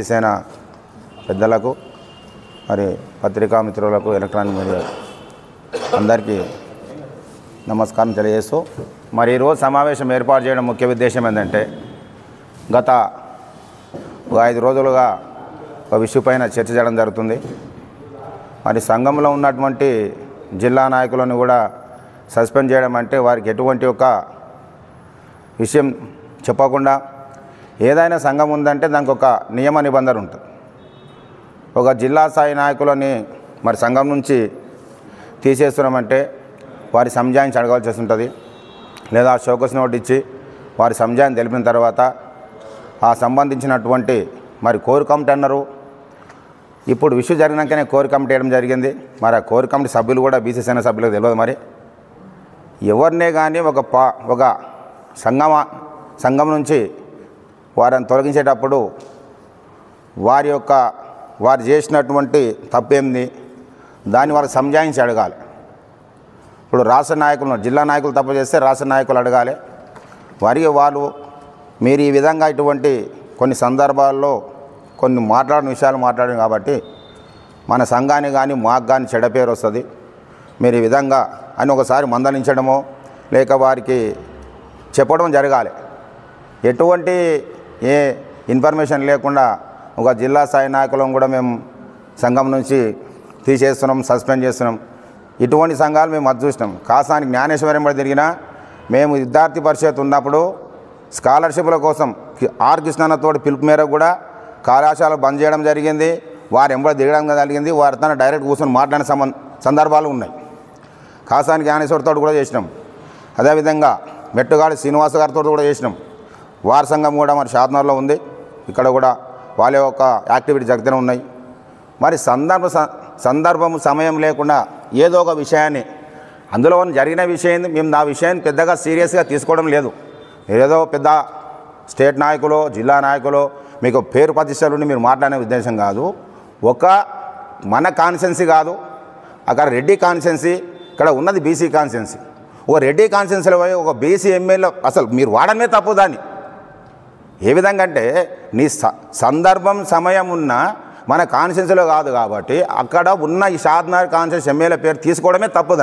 సేన పెద్దలకు మరి పత్రికా మిత్రులకు ఎలక్ట్రానిక్ మీడియా అందరికీ నమస్కారం తెలియజేస్తూ మరి ఈరోజు సమావేశం ఏర్పాటు చేయడం ముఖ్య ఉద్దేశం ఏంటంటే గత 5 రోజులుగా ఒక విషయపైన చర్చ చేయడం జరుగుతుంది. మరి సంఘంలో ఉన్నటువంటి జిల్లా నాయకులను కూడా సస్పెండ్ చేయడం అంటే వారికి ఎటువంటి ఒక విషయం చెప్పకుండా ఏదైనా సంఘం ఉందంటే దానికి ఒక నియమ నిబంధన ఉంటుంది. ఒక జిల్లా స్థాయి నాయకులని మరి సంఘం నుంచి తీసేస్తున్నామంటే వారి సంజాయిని అడగాల్సి ఉంటుంది, లేదా షోకస్ నోట్ ఇచ్చి వారి సంజాయిని తెలిపిన తర్వాత ఆ సంబంధించినటువంటి మరి కోర్ కమిటీ అన్నారు. ఇప్పుడు విషయం జరిగినాకనే కోర్ కమిటీ వేయడం జరిగింది. మరి ఆ కోర్ కమిటీ సభ్యులు కూడా బీసీ సేన సభ్యులకు తెలియదు. మరి ఎవరినే కానీ ఒక సంఘం నుంచి వారిని తొలగించేటప్పుడు వారు చేసినటువంటి తప్పేంది దాన్ని వారు సంజాయించి అడగాలి. ఇప్పుడు రాష్ట్ర నాయకులు జిల్లా నాయకులు తప్పు చేస్తే రాష్ట్ర నాయకులు అడగాలి. వాళ్ళు మీరు ఈ విధంగా ఇటువంటి కొన్ని సందర్భాల్లో కొన్ని మాట్లాడిన విషయాలు మాట్లాడారు కాబట్టి మన సంఘాన్ని కానీ మాకు కానీ చెడ్డ పేరు వస్తుంది, మీరు ఈ విధంగా అని ఒకసారి మందలించడమో లేక వారికి చెప్పడం జరగాలి. ఎటువంటి ఏ ఇన్ఫర్మేషన్ లేకుండా ఒక జిల్లా స్థాయి నాయకులను కూడా మేము సంఘం నుంచి తీసేస్తున్నాం, సస్పెండ్ చేస్తున్నాం. ఇటువంటి సంఘాలు మేము అది చూసినాం. కాసానికి జ్ఞానేశ్వరం కూడా తిరిగినా మేము విద్యార్థి పరిషత్ ఉన్నప్పుడు స్కాలర్షిప్ల కోసం ఆర్ కృష్ణన్నతో పిలుపు మేరకు కూడా కళాశాల బంద్ చేయడం జరిగింది. వారు ఎంబడి దిగడం జరిగింది. వారితో డైరెక్ట్ కూర్చొని మాట్లాడిన సందర్భాలు ఉన్నాయి. కాసాని జ్ఞానేశ్వరితో కూడా చేసినాం. అదేవిధంగా మెట్టుగాడి శ్రీనివాస గారితో కూడా చేసినాం. వారి సంఘం కూడా మరి షాద్నగర్లో ఉంది. ఇక్కడ కూడా వాళ్ళ యొక్క యాక్టివిటీ జరుగుతూనే ఉన్నాయి. మరి సందర్భం సమయం లేకుండా ఏదో ఒక విషయాన్ని అందులో జరిగిన విషయాన్ని మేము ఆ విషయాన్ని పెద్దగా సీరియస్గా తీసుకోవడం లేదు. ఏదో పెద్ద స్టేట్ నాయకులు జిల్లా నాయకులు మీకు పేరు ప్రతిష్టలుండి మీరు మాట్లాడే ఉద్దేశం కాదు. మన కాన్స్టిట్యున్సీ కాదు, అక్కడ రెడ్డి కాన్స్టిట్యున్సీ, ఇక్కడ ఉన్నది బీసీ కాన్స్టిట్యున్సీ. ఒక రెడ్డి కాన్స్టిట్యున్సీలో పోయి ఒక బీసీ ఎమ్మెల్యే అసలు మీరు వాడమే తప్పు. దాన్ని ఏ విధంగా అంటే నీ సందర్భం సమయం ఉన్న మన కాన్స్టిట్యున్సీలో కాదు కాబట్టి అక్కడ ఉన్న ఈ షాద్నగర్ కాన్స్టిట్యున్సీ ఎమ్మెల్యే పేరు తీసుకోవడమే తప్పు.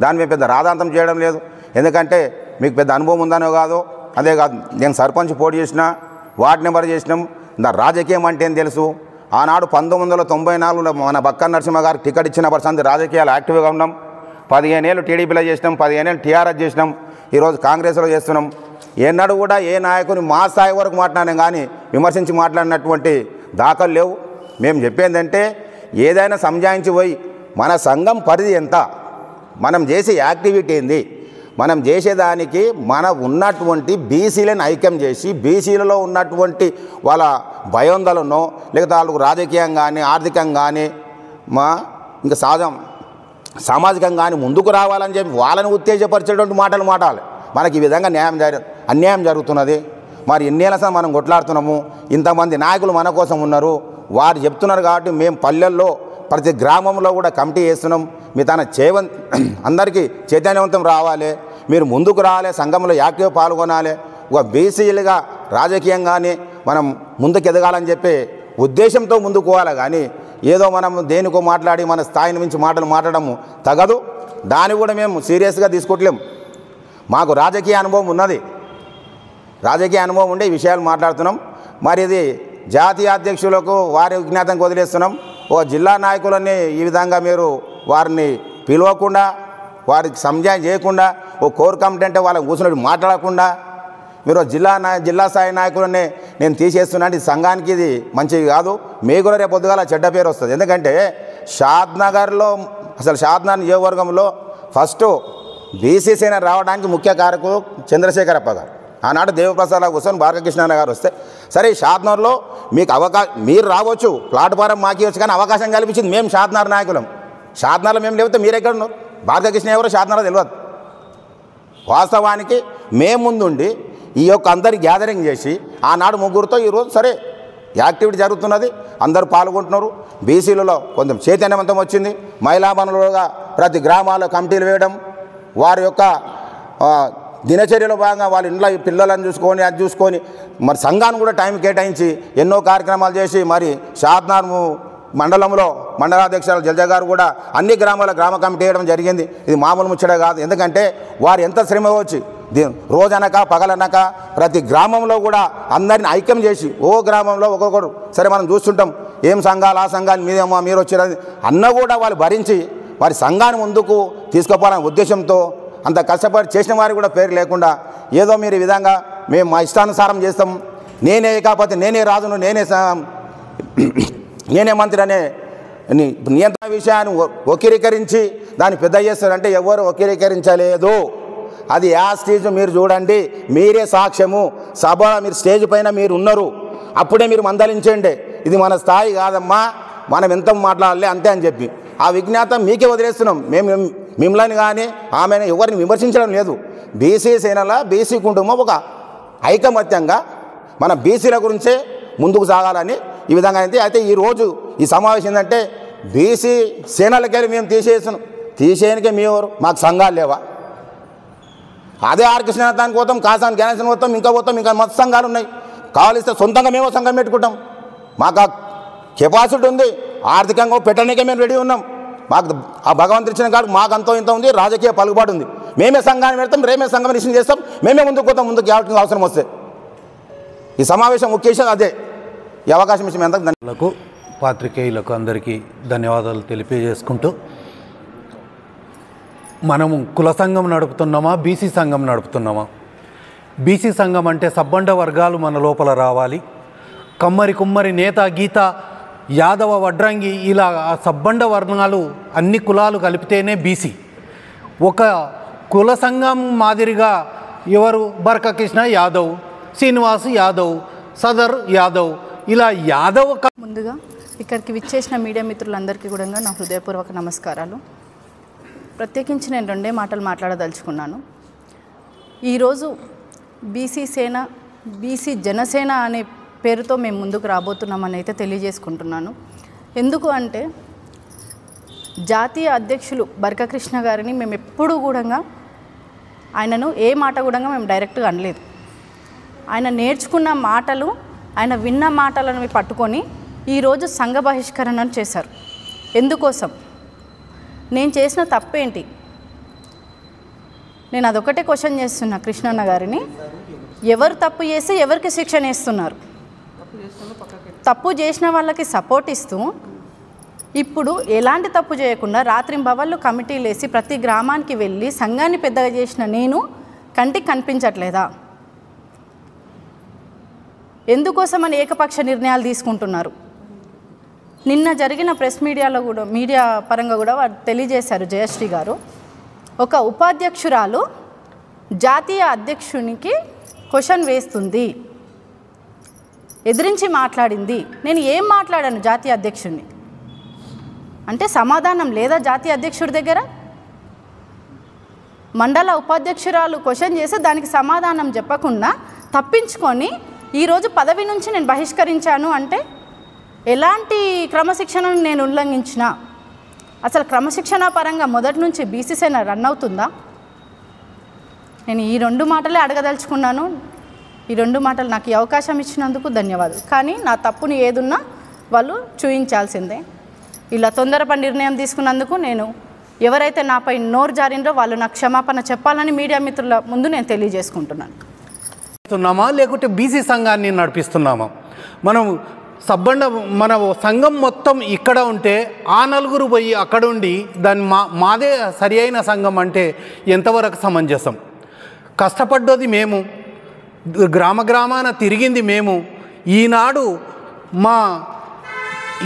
దాన్ని మేము పెద్ద రాదాంతం చేయడం లేదు. ఎందుకంటే మీకు పెద్ద అనుభవం ఉందనో కాదు. అదే కాదు, నేను సర్పంచ్ పోటీ చేసినా, వార్డు నెంబర్ చేసినాం. రాజకీయం అంటే ఏం తెలుసు. ఆనాడు 1994లో మన బక్క నరసింహ గారికి టికెట్ ఇచ్చిన పర్సంది రాజకీయాలు యాక్టివ్గా ఉన్నాం. 15 ఏళ్ళు టీడీపీలో చేసినాం, 15 ఏళ్ళు టీఆర్ఎస్ చేసినాం, ఈరోజు కాంగ్రెస్లో చేస్తున్నాం. ఏనాడు కూడా ఏ నాయకుని మా స్థాయి వరకు మాట్లాడినాం కానీ విమర్శించి మాట్లాడినటువంటి దాఖలు లేవు. మేము చెప్పేందంటే ఏదైనా సంజాయించి పోయి మన సంఘం పరిధి ఎంత, మనం చేసే యాక్టివిటీ ఏంది, మనం చేసేదానికి మన ఉన్నటువంటి బీసీలను ఐక్యం చేసి బీసీలలో ఉన్నటువంటి వాళ్ళ భయోందలను లేకపోతే వాళ్ళకు రాజకీయంగా కానీ ఆర్థికంగా కానీ ఇంకా సామాజికంగా కానీ ముందుకు రావాలని చెప్పి వాళ్ళని ఉత్తేజపరిచేటువంటి మాటలు మాట్లాడాలి. మనకి ఈ విధంగా అన్యాయం జరుగుతున్నది. మరి ఎన్నేళ్ళ మనం కొట్లాడుతున్నాము. ఇంతమంది నాయకులు మన కోసం ఉన్నారు, వారు చెప్తున్నారు కాబట్టి మేము పల్లెల్లో ప్రతి గ్రామంలో కూడా కమిటీ చేస్తున్నాం. మీ అందరికీ చైతన్యవంతం రావాలి, మీరు ముందుకు రావాలి, సంఘంలో యాక్టివ్ పాల్గొనాలి, ఒక బీసీలుగా రాజకీయంగానే మనం ముందుకు ఎదగాలని చెప్పి ఉద్దేశంతో ముందుకు పోవాలి. కానీ ఏదో మనం దేనికో మాట్లాడి మన స్థాయిని మించి మాట్లాడము తగదు. దాన్ని కూడా మేము సీరియస్గా తీసుకోవట్లేము. మాకు రాజకీయ అనుభవం ఉన్నది, రాజకీయ అనుభవం ఉండే ఈ విషయాలు మాట్లాడుతున్నాం. మరి ఇది జాతీయ అధ్యక్షులకు వారి విజ్ఞాతం వదిలేస్తున్నాం. ఓ జిల్లా నాయకులని ఈ విధంగా మీరు వారిని పిలవకుండా, వారికి సంజాయం చేయకుండా, ఓ కోర్ కమిటీ అంటే వాళ్ళని కూర్చున్నట్టు మాట్లాడకుండా మీరు జిల్లా స్థాయి నాయకులని నేను తీసేస్తున్నా. ఈ సంఘానికి ఇది మంచిది కాదు. మీకు కూడా రేపు పొద్దుగాల చెడ్డ పేరు వస్తుంది. ఎందుకంటే షాద్నగర్లో అసలు షాద్నగర్ నియోజకవర్గంలో ఫస్ట్ బీసీ సేన రావడానికి ముఖ్య కారకులు చంద్రశేఖరప్ప గారు. ఆనాడు దేవప్రసాద్ కూర్చొని భార్గకృష్ణ గారు వస్తే సరే షాద్నగర్లో మీకు మీరు రావచ్చు, ప్లాట్ఫారం మాకి వచ్చు, కానీ అవకాశం కల్పించింది మేము షాద్నగర్ నాయకులం. షాద్నగర్లో మేము లేకపోతే మీరు ఎక్కడ ఉన్నారు? భార్గకృష్ణ ఎవరో షాద్నగర్ తెలియదు. వాస్తవానికి మేము ముందుండి ఈ యొక్క అందరి గ్యాదరింగ్ చేసి ఆనాడు ముగ్గురుతో ఈరోజు సరే యాక్టివిటీ జరుగుతున్నది, అందరూ పాల్గొంటున్నారు. బీసీలలో కొంచెం చైతన్యవంతం వచ్చింది. మహిళా మనులుగా ప్రతి గ్రామాల్లో కమిటీలు వేయడం, వారి యొక్క దినచర్యలో భాగంగా వాళ్ళ ఇంట్లో పిల్లలను చూసుకొని అది చూసుకొని మరి సంఘాన్ని కూడా టైం కేటాయించి ఎన్నో కార్యక్రమాలు చేసి మరి షాద్నార్ మండలంలో మండలాధ్యక్షులు జల్జా గారు కూడా అన్ని గ్రామాల గ్రామ కమిటీ వేయడం జరిగింది. ఇది మామూలు ముచ్చట కాదు. ఎందుకంటే వారు ఎంత శ్రమ వచ్చి రోజనక పగలనక ప్రతి గ్రామంలో కూడా అందరిని ఐక్యం చేసి ఓ గ్రామంలో ఒక్కొక్కరు సరే మనం చూస్తుంటాం ఏం సంఘాలు ఆ సంఘాలు మీదేమో మీరు వచ్చారని అన్న కూడా వాళ్ళు భరించి వారి సంఘాన్ని ముందుకు తీసుకుపోవాలనే ఉద్దేశంతో అంత కష్టపడి చేసిన వారికి కూడా పేరు లేకుండా ఏదో మీరు ఈ విధంగా మేము మా ఇష్టానుసారం చేస్తాం, నేనే కాకపోతే నేనే రాజును నేనే మంత్రి అనే నియంత్రణ విషయాన్ని వక్రీకరించి దాన్ని పెద్ద చేస్తారంటే ఎవరు వక్రీకరించలేదు. అది ఆ స్టేజ్ మీరు చూడండి, మీరే సాక్ష్యము. సభ మీరు స్టేజ్ పైన మీరు ఉన్నారు, అప్పుడే మీరు మందలించండి. ఇది మన స్థాయి కాదమ్మా, మనం ఎంత మాట్లాడాలి అంతే అని చెప్పి ఆ విజ్ఞాతం మీకే వదిలేస్తున్నాం. మేము మిమ్మల్ని కానీ ఆమెను ఎవరిని విమర్శించడం లేదు. బీసీ సేనల బీసీ కుటుంబం ఒక ఐకమత్యంగా మన బీసీల గురించే ముందుకు సాగాలని ఈ విధంగా అయితే ఈరోజు ఈ సమావేశం ఏంటంటే బీసీ సేనలకెళ్ళి మేము తీసేయనికే మేము మాకు సంఘాలు లేవా? అదే ఆర్ కృష్ణానికి పోతాం, కాసాన్ జ్ఞానేశ్వరం పోతాం, ఇంకా మస్తు సంఘాలు ఉన్నాయి. కావాలిస్తే సొంతంగా మేము సంఘం పెట్టుకుంటాం. మాకు ఆ కెపాసిటీ ఉంది, ఆర్థికంగా పెట్టడానికే మేము రెడీ ఉన్నాం. మాకు ఆ భగవంతుడు ఇచ్చిన కాదు మాకు అంతో ఇంత ఉంది, రాజకీయ పలుకుబాటు ఉంది. మేమే సంఘాన్ని పెడతాం, రేమే సంఘం రిజిస్ట్రేషన్ చేస్తాం, మేమే ముందుకు పోతాం. ముందుకు అవసరం వస్తే ఈ సమావేశం ముఖ్య విషయం అదే. ఈ అవకాశం ఇచ్చిన ఎంత పాత్రికేయులకు అందరికీ ధన్యవాదాలు తెలియజేసుకుంటూ, మనము కుల సంఘం నడుపుతున్నామా బీసీ సంఘం నడుపుతున్నామా? బీసీ సంఘం అంటే సబ్బండ వర్గాలు మన లోపల రావాలి. కుమ్మరి నేత గీత యాదవ వడ్రంగి ఇలా ఆ సబ్బండ వర్గాలు అన్ని కులాలు కలిపితేనే బీసీ. ఒక కుల సంఘం మాదిరిగా ఎవరు బరకకృష్ణ యాదవ్, శ్రీనివాస్ యాదవ్, సదర్ యాదవ్ ఇలా యాదవ్. ముందుగా ఇక్కడికి విచ్చేసిన మీడియా మిత్రులందరికీ కూడా నా హృదయపూర్వక నమస్కారాలు. ప్రత్యేకించి నేను రెండే మాటలు మాట్లాడదలుచుకున్నాను. ఈరోజు బీసీ సేన బీసీ జనసేన అనే పేరుతో మేము ముందుకు రాబోతున్నామని అయితే తెలియజేసుకుంటున్నాను. ఎందుకు అంటే జాతీయ అధ్యక్షులు బరకకృష్ణ గారిని మేము ఎప్పుడూ కూడా ఆయనను ఏ మాట కూడా మేము డైరెక్ట్గా అనలేదు. ఆయన నేర్చుకున్న మాటలు ఆయన విన్న మాటలను పట్టుకొని ఈరోజు సంఘ బహిష్కరణ చేశారు. ఎందుకోసం? నేను చేసిన తప్పేంటి? నేను అదొకటే క్వశ్చన్ చేస్తున్నా కృష్ణన్న గారిని. ఎవరు తప్పు చేసి ఎవరికి శిక్షణ వేస్తున్నారు? తప్పు చేసిన వాళ్ళకి సపోర్ట్ ఇస్తూ ఇప్పుడు ఎలాంటి తప్పు చేయకుండా రాత్రింబవళ్ళు కమిటీలు వేసి ప్రతి గ్రామానికి వెళ్ళి సంఘాన్ని పెద్దగా చేసిన నేను కంటికి కనిపించట్లేదా? ఎందుకోసమని ఏకపక్ష నిర్ణయాలు తీసుకుంటున్నారు? నిన్న జరిగిన ప్రెస్ మీడియా పరంగా కూడా వారు తెలియజేశారు. జయశ్రీ గారు ఒక ఉపాధ్యక్షురాలు జాతీయ అధ్యక్షునికి క్వశ్చన్ వేస్తుంది, ఎదిరించి మాట్లాడింది. నేను ఏం మాట్లాడాను జాతీయ అధ్యక్షుడిని అంటే సమాధానం లేదా జాతీయ అధ్యక్షుడి దగ్గర? మండల ఉపాధ్యక్షురాలు క్వశ్చన్ చేసి దానికి సమాధానం చెప్పకుండా తప్పించుకొని ఈరోజు పదవి నుంచి నేను బహిష్కరించాను అంటే ఎలాంటి క్రమశిక్షణను నేను ఉల్లంఘించినా? అసలు క్రమశిక్షణ పరంగా మొదటి నుంచి బీసీ సేన రన్ అవుతుందా? నేను ఈ రెండు మాటలే అడగదలుచుకున్నాను. ఈ రెండు మాటలు నాకు ఈ అవకాశం ఇచ్చినందుకు ధన్యవాదాలు. కానీ నా తప్పుని ఏదున్నా వాళ్ళు చూయించాల్సిందే. ఇలా తొందరపడి నిర్ణయం తీసుకున్నందుకు నేను ఎవరైతే నాపై నోరు జారిండ్రో వాళ్ళు నాకు క్షమాపణ చెప్పాలని మీడియా మిత్రుల ముందు నేను తెలియజేసుకుంటున్నాను. లేకుంటే బీసీ సంఘాన్ని నడిపిస్తున్నామా? మనం మన సంఘం మొత్తం ఇక్కడ ఉంటే ఆ నలుగురు పోయి అక్కడ ఉండి దాన్ని మాదే సరి అయిన సంఘం అంటే ఎంతవరకు సమంజసం? కష్టపడ్డది మేము, గ్రామాన తిరిగింది మేము. ఈనాడు మా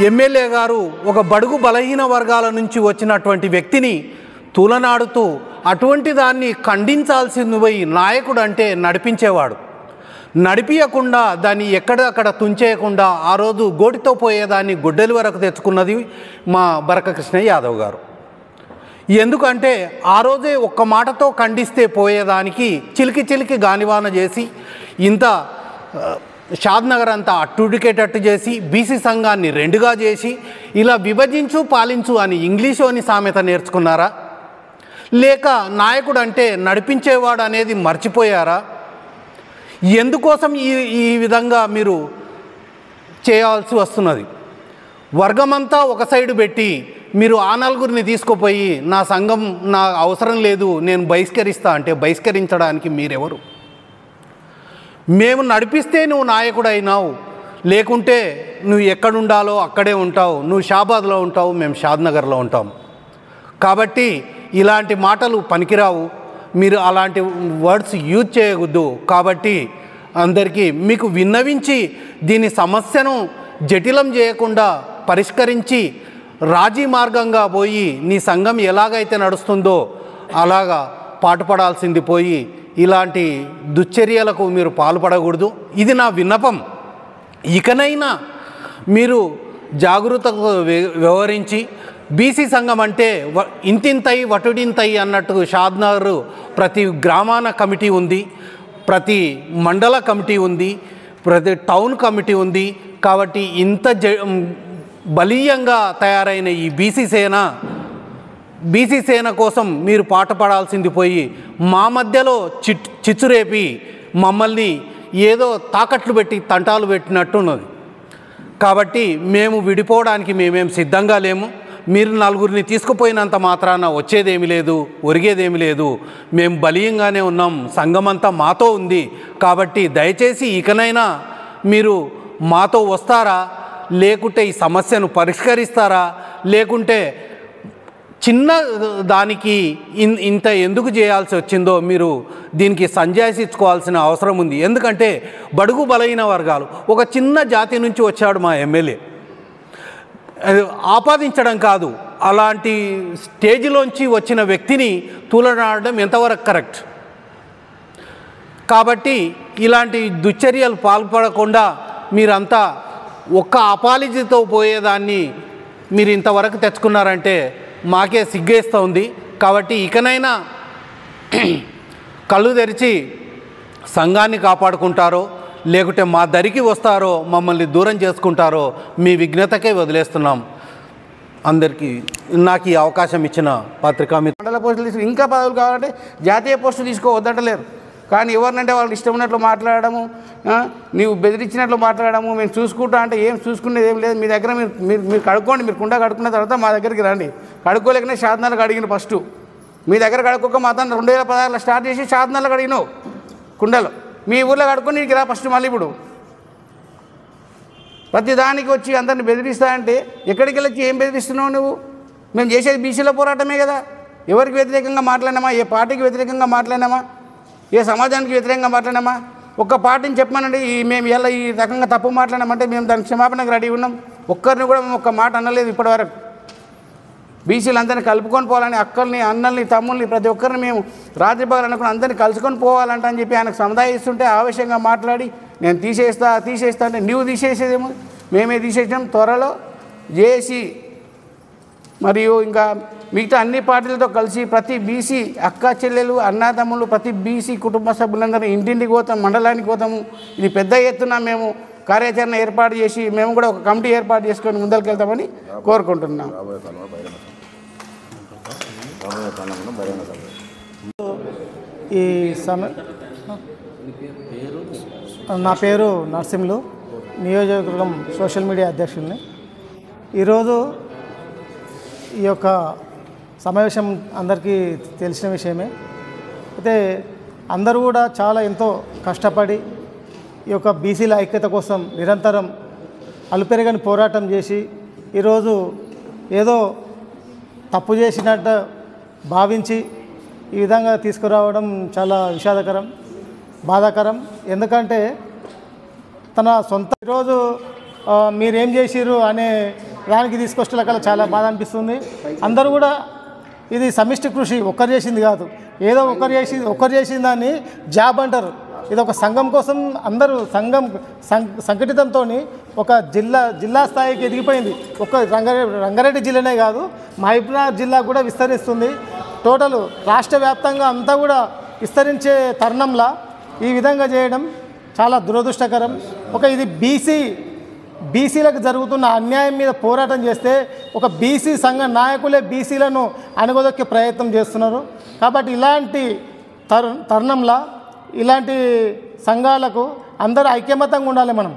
ఎమ్మెల్యే గారు ఒక బడుగు బలహీన వర్గాల నుంచి వచ్చినటువంటి వ్యక్తిని తూలనాడుతూ అటువంటి దాన్ని ఖండించాల్సింది పోయి నాయకుడు అంటే నడిపించేవాడు. నడిపించకుండా దాన్ని ఎక్కడక్కడ తుంచేయకుండా ఆ రోజు గోటితో పోయేదాన్ని గుడ్డెల వరకు తెచ్చుకున్నది మా బరకకృష్ణ యాదవ్ గారు. ఎందుకంటే ఆ రోజే ఒక్క మాటతో ఖండిస్తే పోయేదానికి చిలికి గానివాన చేసి ఇంత షాద్నగర్ అంతా అట్టుడికేటట్టు చేసి బీసీ సంఘాన్ని రెండుగా చేసి ఇలా విభజించు పాలించు అని ఇంగ్లీషు అని సామెత నేర్చుకున్నారా? లేక నాయకుడు అంటే నడిపించేవాడు అనేది మర్చిపోయారా? ఎందుకోసం ఈ విధంగా మీరు చేయాల్సి వస్తున్నది? వర్గమంతా ఒక సైడు పెట్టి మీరు ఆ నలుగురిని తీసుకుపోయి నా సంఘం నా అవసరం లేదు నేను బహిష్కరిస్తా అంటే బహిష్కరించడానికి మీరెవరు? మేము నడిపిస్తే నువ్వు నాయకుడు అయినావు, లేకుంటే నువ్వు ఎక్కడుండాలో అక్కడే ఉంటావు. నువ్వు షాబాద్లో ఉంటావు, మేము షాద్నగర్లో ఉంటాం. కాబట్టి ఇలాంటి మాటలు పనికిరావు. మీరు అలాంటి వర్డ్స్ యూజ్ చేయవద్దు. కాబట్టి అందరికీ మీకు విన్నవించి దీని సమస్యను జటిలం చేయకుండా పరిష్కరించి రాజీ మార్గంగా పోయి నీ సంఘం ఎలాగైతే నడుస్తుందో అలాగా పాటుపడాల్సింది పోయి ఇలాంటి దుశ్చర్యలకు మీరు పాల్పడకూడదు. ఇది నా విన్నపం. ఇకనైనా మీరు జాగృతకు వ్యవహరించి బీసీ సంఘం అంటే ఇంతింతై వటుడింతై అన్నట్టు షాద్నగర్ ప్రతి గ్రామాన కమిటీ ఉంది, ప్రతి మండల కమిటీ ఉంది, ప్రతి టౌన్ కమిటీ ఉంది. కాబట్టి ఇంత బలీయంగా తయారైన ఈ బీసీ సేన కోసం మీరు పాటుపడాల్సింది పోయి మా మధ్యలో చిచ్చురేపి మమ్మల్ని ఏదో తాకట్లు పెట్టి తంటాలు పెట్టినట్టున్నది. కాబట్టి మేము విడిపోవడానికి మేమేం సిద్ధంగా లేము. మీరు నలుగురిని తీసుకుపోయినంత మాత్రాన వచ్చేదేమి లేదు, ఒరిగేదేమి లేదు. మేము బలీయంగానే ఉన్నాం, సంఘమంతా మాతో ఉంది. కాబట్టి దయచేసి ఇకనైనా మీరు మాతో వస్తారా, లేకుంటే ఈ సమస్యను పరిష్కరిస్తారా, లేకుంటే చిన్న దానికి ఇంత ఎందుకు చేయాల్సి వచ్చిందో మీరు దీనికి సంజాయిషించుకోవాల్సిన అవసరం ఉంది. ఎందుకంటే బడుగు బలైన వర్గాలు ఒక చిన్న జాతి నుంచి వచ్చాడు మా ఎమ్మెల్యే. ఆపాదించడం కాదు, అలాంటి స్టేజ్లోంచి వచ్చిన వ్యక్తిని తూలనాడడం ఎంతవరకు కరెక్ట్? కాబట్టి ఇలాంటి దుశ్చర్యలు పాల్పడకుండా మీరంతా ఒక్క అపాలజీతో పోయేదాన్ని మీరు ఇంతవరకు తెచ్చుకున్నారంటే మాకే సిగ్గేస్తుంది. కాబట్టి ఇకనైనా కళ్ళు తెరిచి సంఘాన్ని కాపాడుకుంటారో లేకుంటే మా దరికి వస్తారో మమ్మల్ని దూరం చేసుకుంటారో మీ విఘ్నతకే వదిలేస్తున్నాం. అందరికీ నాకు ఈ అవకాశం ఇచ్చిన పత్రికా మండల పోస్టులు తీసుకు ఇంకా పదవులు కావాలంటే జాతీయ పోస్టులు తీసుకోవద్దంటలేరు. కానీ ఎవరినంటే వాళ్ళకి ఇష్టం ఉన్నట్లు మాట్లాడము, నీవు బెదిరించినట్లు మాట్లాడము, మేము చూసుకుంటా అంటే ఏం చూసుకునేది ఏం లేదు. మీ దగ్గర మీరు కడుక్కోండి, మీరు కుండ కడుక్కున్న తర్వాత మా దగ్గరికి రండి. కడుక్కోలేకనే షాద్నగర్కి అడిగిన ఫస్ట్. మీ దగ్గర కడుక్కోక మాత్రం 2016లో స్టార్ట్ చేసి షాద్నగర్కి అడిగినావు కుండలు. మీ ఊర్లో కడుక్కొని నీకు రా ఫస్ట్. మళ్ళీ ఇప్పుడు ప్రతి దానికి వచ్చి అందరిని బెదిరిస్తా అంటే ఎక్కడికి వెళ్ళొచ్చి ఏం బెదిరిస్తున్నావు నువ్వు? మేము చేసేది బీసీల పోరాటమే కదా. ఎవరికి వ్యతిరేకంగా మాట్లాడినామా? ఏ పార్టీకి వ్యతిరేకంగా మాట్లాడినామా? ఏ సమాజానికి వ్యతిరేకంగా మాట్లాడినామా? ఒక్క పార్టీని చెప్పమనండి, మేము ఇలా ఈ రకంగా తప్పు మాట్లాడినామంటే మేము దానికి క్షమాపణకు రెడీ ఉన్నాం. ఒక్కరిని కూడా మేము ఒక్క మాట అనలేదు ఇప్పటివరకు. బీసీలు అందరినీ కలుపుకొని పోవాలని, అక్కల్ని అన్నల్ని తమ్ముల్ని ప్రతి ఒక్కరిని మేము రాత్రిపగలు అనుకుని అందరినీ కలుసుకొని పోవాలంట అని చెప్పి ఆయనకు సముదాయిస్తుంటే ఆవేశంగా మాట్లాడి నేను తీసేస్తా అంటే నువ్వు తీసేసేదేమో, మేమే తీసేసాం. త్వరలో జేఏసీ మరియు ఇంకా మిగతా అన్ని పార్టీలతో కలిసి ప్రతి బీసీ అక్క చెల్లెలు అన్నదమ్ములు ప్రతి బీసీ కుటుంబ సభ్యులందరూ ఇంటింటికి పోతాం, మండలానికి పోతాము. ఇది పెద్ద ఎత్తున మేము కార్యాచరణ ఏర్పాటు చేసి మేము కూడా ఒక కమిటీ ఏర్పాటు చేసుకొని ముందరికి వెళ్తామని కోరుకుంటున్నాం. ఈ నా పేరు నరసింహులు, నియోజకవర్గం సోషల్ మీడియా అధ్యక్షుడిని. ఈరోజు ఈ యొక్క సమావేశం అందరికీ తెలిసిన విషయమే. అయితే అందరూ కూడా చాలా ఎంతో కష్టపడి ఈ యొక్క బీసీల ఐక్యత కోసం నిరంతరం అలుపెరగని పోరాటం చేసి ఈరోజు ఏదో తప్పు చేసినట్టు భావించి ఈ విధంగా తీసుకురావడం చాలా విషాదకరం, బాధాకరం. ఎందుకంటే తన సొంత ఈరోజు మీరేం చేసిర్రు అనే దానికి తీసుకొచ్చేలా చాలా బాధ అనిపిస్తుంది. అందరూ కూడా ఇది సమిష్టి కృషి, ఒక్కరు చేసింది కాదు. ఏదో ఒక్కరు చేసిన దాన్ని జాబ్ అంటారు. ఇది ఒక సంఘం కోసం అందరూ సంఘటితంతో ఒక జిల్లా స్థాయికి ఎదిగిపోయింది. ఒక రంగారెడ్డి జిల్లానే కాదు, మహబూబ్నగర్ జిల్లా కూడా విస్తరిస్తుంది. టోటల్ రాష్ట్ర వ్యాప్తంగా అంతా కూడా విస్తరించే తరుణంలో ఈ విధంగా చేయడం చాలా దురదృష్టకరం. ఇది బీసీ బీసీలకు జరుగుతున్న అన్యాయం మీద పోరాటం చేస్తే ఒక బీసీ సంఘ నాయకులే బీసీలను అణగదొక్కే ప్రయత్నం చేస్తున్నారు. కాబట్టి ఇలాంటి తరుణంలో ఇలాంటి సంఘాలకు అందరూ ఐక్యమత్యంగా ఉండాలి. మనం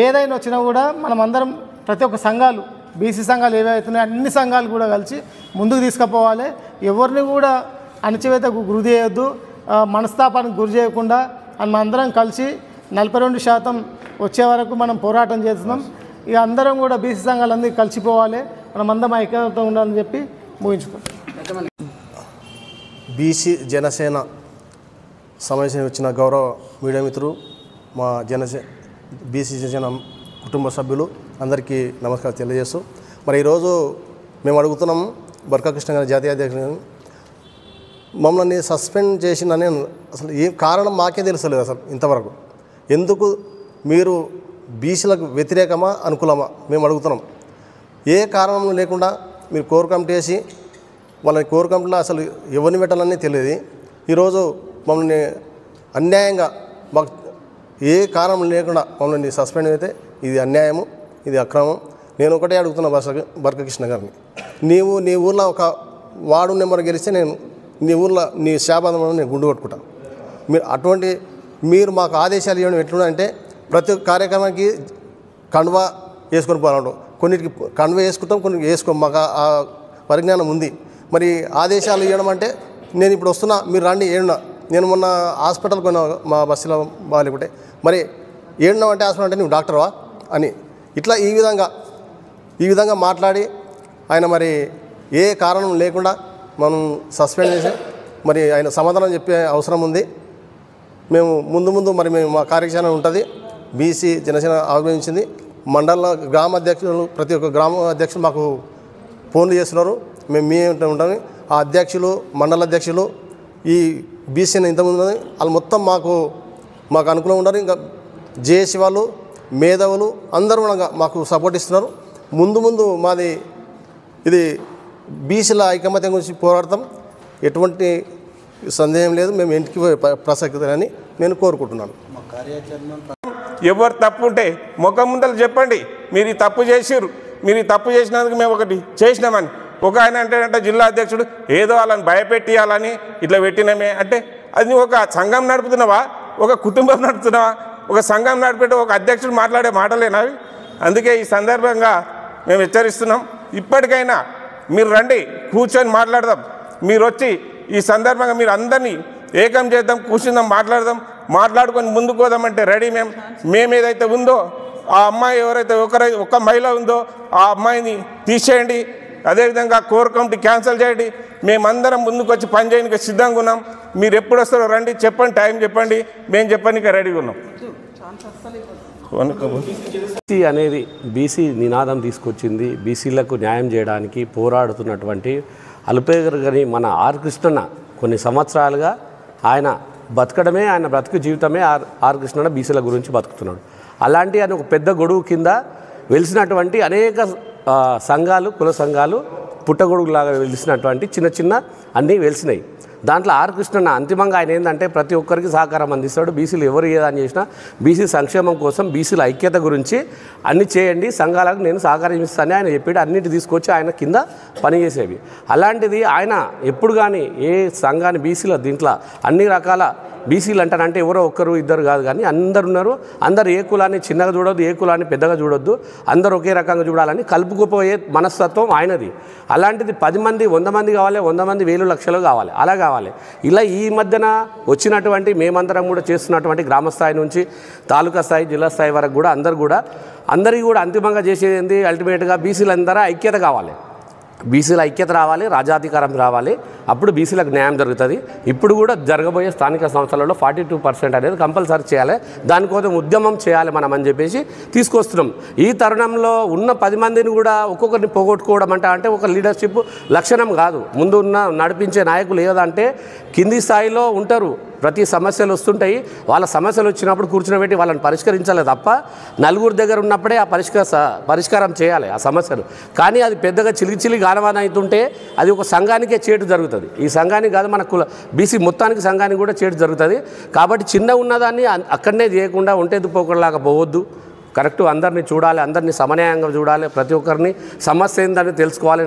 ఏదైనా వచ్చినా కూడా మనం అందరం ప్రతి ఒక్క సంఘాలు బీసీ సంఘాలు ఏవైతున్నాయో అన్ని సంఘాలు కూడా కలిసి ముందుకు తీసుకుపోవాలి. ఎవరిని కూడా అణచివేతకు గురి చేయొద్దు, మనస్తాపానికి గురి చేయకుండా మనం అందరం కలిసి 42% వచ్చే వరకు మనం పోరాటం చేస్తున్నాం. ఇక అందరం కూడా బీసీ సంఘాలన్నీ కలిసిపోవాలి, మనం అందరం ఐక్యమత్యంగా ఉండాలని చెప్పి ముగించుకుంటాం. బీసీ జనసేన సమావేశం వచ్చిన గౌరవ మీడియా మిత్రులు, మా బీసీ జనసేన కుటుంబ సభ్యులు అందరికీ నమస్కారం తెలియజేస్తూ, మరి ఈరోజు మేము అడుగుతున్నాము బర్కా కృష్ణ గారి జాతీయ అధ్యక్షుడు మమ్మల్ని సస్పెండ్ చేసిన నేను అసలు ఏ కారణం మాకే తెలుసలేదు. అసలు ఇంతవరకు ఎందుకు మీరు బీసీలకు వ్యతిరేకమా అనుకూలమా మేము అడుగుతున్నాం. ఏ కారణం లేకుండా మీరు కోర్ కమిటీ వేసి వాళ్ళని కోర్ కమిటీలో అసలు ఎవరిని పెట్టాలని తెలియదు. ఈరోజు మమ్మల్ని అన్యాయంగా మాకు ఏ కారణం లేకుండా మమ్మల్ని సస్పెండ్ అయితే ఇది అన్యాయము, ఇది అక్రమం. నేను ఒకటే అడుగుతున్నా బర్కా కృష్ణ గారిని, నీ ఊర్లో ఒక వార్డు నెంబర్ గెలిస్తే నేను నీ ఊర్లో నీ శాపాదం నేను గుండు కొట్టుకుంటాను. మీరు మాకు ఆదేశాలు ఇవ్వడం ఎట్లుందంటే ప్రతి ఒక్క కార్యక్రమానికి కండువా వేసుకొని పోవాలంటాం, కొన్నిటికి కండువా వేసుకుంటాం, కొన్ని వేసుకోం, మాకు ఆ పరిజ్ఞానం ఉంది. మరి ఆదేశాలు ఇవ్వడం అంటే నేను ఇప్పుడు వస్తున్నా మీరు రండి ఏడున్నా, నేను మొన్న హాస్పిటల్కి పోయినా మా బస్సులో బాగాలేకుంటే మరి ఏడున్నావు అంటే హాస్పిటల్ అంటే నువ్వు డాక్టర్వా అని ఇట్లా ఈ విధంగా మాట్లాడి ఆయన మరి ఏ కారణం లేకుండా మనం సస్పెండ్ చేసి మరి ఆయన సమాధానం చెప్పే అవసరం ఉంది. మేము ముందు మరి మా కార్యాచరణ ఉంటుంది. బీసీ జనసేన ఆహ్వానించింది. మండల గ్రామ అధ్యక్షులు ప్రతి ఒక్క గ్రామ అధ్యక్షులు మాకు ఫోన్లు చేస్తున్నారు. మేము ఉంటాము. ఆ అధ్యక్షులు మండల అధ్యక్షులు ఈ బీసీని ఇంతకుముందు వాళ్ళు మొత్తం మాకు అనుకూలంగా ఉన్నారు. ఇంకా జేఏసీ వాళ్ళు మేధావులు అందరూ మాకు సపోర్ట్ ఇస్తున్నారు. ముందు మాది ఇది బీసీల ఐకమత్యం గురించి పోరాడతాం, ఎటువంటి సందేహం లేదు. మేము ఇంటికి పోయే ప్రసక్తి అని నేను కోరుకుంటున్నాను. ఎవరు తప్పు ఉంటే ముఖం ముందలు చెప్పండి, మీరు ఈ తప్పు చేసిర్రు, మీరు ఈ తప్పు చేసినందుకు మేము ఒకటి చేసినామని. ఒక ఆయన అంటే జిల్లా అధ్యక్షుడు ఏదో వాళ్ళని భయపెట్టియాలని ఇట్లా పెట్టినామే అంటే అది ఒక సంఘం నడుపుతున్నావా, ఒక కుటుంబం నడుపుతున్నావా? ఒక సంఘం నడిపేట ఒక అధ్యక్షుడు మాట్లాడే మాటలేనావి? అందుకే ఈ సందర్భంగా మేము హెచ్చరిస్తున్నాం, ఇప్పటికైనా మీరు రండి, కూర్చొని మాట్లాడదాం. మీరు వచ్చి ఈ సందర్భంగా మీరు అందరినీ ఏకం చేద్దాం, కూర్చుందాం, మాట్లాడుకొని ముందుకు పోదామంటే రెడీ. మేము ఏదైతే ఉందో ఆ అమ్మాయి ఎవరైతే ఒక మహిళ ఉందో ఆ అమ్మాయిని తీసేయండి, అదేవిధంగా కోర్ కమిటీ క్యాన్సిల్ చేయండి. మేమందరం ముందుకు వచ్చి పని చేయడానికి సిద్ధంగా ఉన్నాం. మీరు ఎప్పుడు వస్తారో రండి, చెప్పండి, టైం చెప్పండి, మేము చెప్పడానికి రెడీగా ఉన్నాం. బీసీ అనేది బీసీ నినాదం తీసుకొచ్చింది. బీసీలకు న్యాయం చేయడానికి పోరాడుతున్నటువంటి అలుపేరుగని మన ఆర్ కృష్ణన్న కొన్ని సంవత్సరాలుగా ఆయన బతకడమే, ఆయన బ్రతుకు జీవితమే ఆర్ కృష్ణన్న బీసీల గురించి బతుకుతున్నాడు. అలాంటి ఆయన ఒక పెద్ద గొడుగు కింద వెలిసినటువంటి అనేక సంఘాలు, కుల సంఘాలు పుట్టగొడుగులాగా వెలిసినటువంటి చిన్న అన్నీ వెలిసినాయి. దాంట్లో ఆర్ కృష్ణన్న అంతిమంగా ఆయన ఏంటంటే ప్రతి ఒక్కరికి సహకారం అందిస్తాడు. బీసీలు ఎవరు ఏదని చేసినా బీసీ సంక్షేమం కోసం, బీసీల ఐక్యత గురించి అన్నీ చేయండి, సంఘాలకు నేను సహకారం ఇస్తానని ఆయన చెప్పాడు. అన్నిటి తీసుకొచ్చి ఆయన కింద పనిచేసేవి. అలాంటిది ఆయన ఎప్పుడు కానీ ఏ సంఘాన్ని బీసీల దీంట్లో అన్ని రకాల బీసీలు అంటారంటే ఎవరో ఒక్కరు ఇద్దరు కాదు, కానీ అందరు ఉన్నారు. అందరు ఏ కులాన్ని చిన్నగా చూడొద్దు, ఏ కులాన్ని పెద్దగా చూడొద్దు, అందరూ ఒకే రకంగా చూడాలని కలుపుకుపోయే మనస్తత్వం ఆయనది. అలాంటిది 10 మంది 100 మంది కావాలి, 100 మంది 1000 లక్షలు కావాలి, అలా కావాలి. ఇలా ఈ మధ్యన వచ్చినటువంటి మేమందరం కూడా చేస్తున్నటువంటి గ్రామ స్థాయి నుంచి తాలూకా స్థాయి, జిల్లా స్థాయి వరకు కూడా అందరికీ కూడా అంతిమంగా చేసేది ఏంటి? అల్టిమేట్గా బీసీలందరూ ఐక్యత కావాలి, బీసీల ఐక్యత రావాలి, రాజాధికారం రావాలి, అప్పుడు బీసీలకు న్యాయం జరుగుతుంది. ఇప్పుడు కూడా జరగబోయే స్థానిక సంస్థలలో 42% అనేది కంపల్సరీ చేయాలి, దానికోసం ఉద్యమం చేయాలి మనం అని చెప్పేసి తీసుకొస్తున్నాం. ఈ తరుణంలో ఉన్న 10 మందిని కూడా ఒక్కొక్కరిని పోగొట్టుకోవడం అంటే ఒక లీడర్షిప్ లక్షణం కాదు. ముందు ఉన్న నడిపించే నాయకులు ఏదంటే కింది స్థాయిలో ఉంటారు, ప్రతి సమస్యలు వస్తుంటాయి, వాళ్ళ సమస్యలు వచ్చినప్పుడు కూర్చునబెట్టి వాళ్ళని పరిష్కరించాలి తప్ప నలుగురు దగ్గర ఉన్నప్పుడే ఆ పరిష్కారం చేయాలి ఆ సమస్యలు. కానీ అది పెద్దగా చిలికి గానవాన అవుతుంటే అది ఒక సంఘానికే చేటు జరుగుతుంది. ఈ సంఘానికి కాదు, మన బీసీ మొత్తానికి సంఘానికి కూడా చేటు జరుగుతుంది. కాబట్టి చిన్న ఉన్నదాన్ని అక్కడనే చేయకుండా ఒంటెద్దు పోకడలాగా పోవద్దు. కరెక్ట్ అందరినీ చూడాలి, అందరినీ సమన్యాయంగా చూడాలి, ప్రతి ఒక్కరిని సమస్య ఏందని తెలుసుకోవాలి,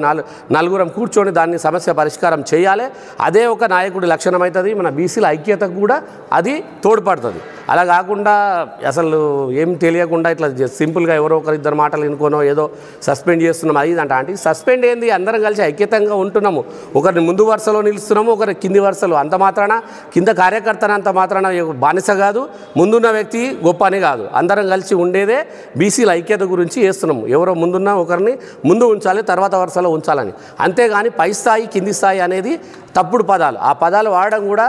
నలుగురం కూర్చొని దాన్ని సమస్య పరిష్కారం చేయాలి. అదే ఒక నాయకుడి లక్షణం అవుతుంది. మన బీసీల ఐక్యతకు కూడా అది తోడ్పడుతుంది. అలా కాకుండా అసలు ఏం తెలియకుండా ఇట్లా సింపుల్గా ఎవరో ఒకరిద్దరు మాటలు వినుకోనో ఏదో సస్పెండ్ చేస్తున్నాం అది అంటే సస్పెండ్ ఏంది, అందరం కలిసి ఐక్యతంగా ఉంటున్నాము. ఒకరిని ముందు వరుసలో నిలుస్తున్నాము, ఒకరి కింది వరుసలో. అంత మాత్రాన కింద కార్యకర్తన అంత మాత్రాన బానిస కాదు, ముందున్న వ్యక్తి గొప్ప అని కాదు. అందరం కలిసి ఉండేదే బీసీల ఐక్యత గురించి చేస్తున్నాము. ఎవరో ముందున్న ఒకరిని ముందు ఉంచాలి, తర్వాత వరుసలో ఉంచాలని. అంతేగాని పై స్థాయి కింది స్థాయి అనేది తప్పుడు పదాలు. ఆ పదాలు వాడడం కూడా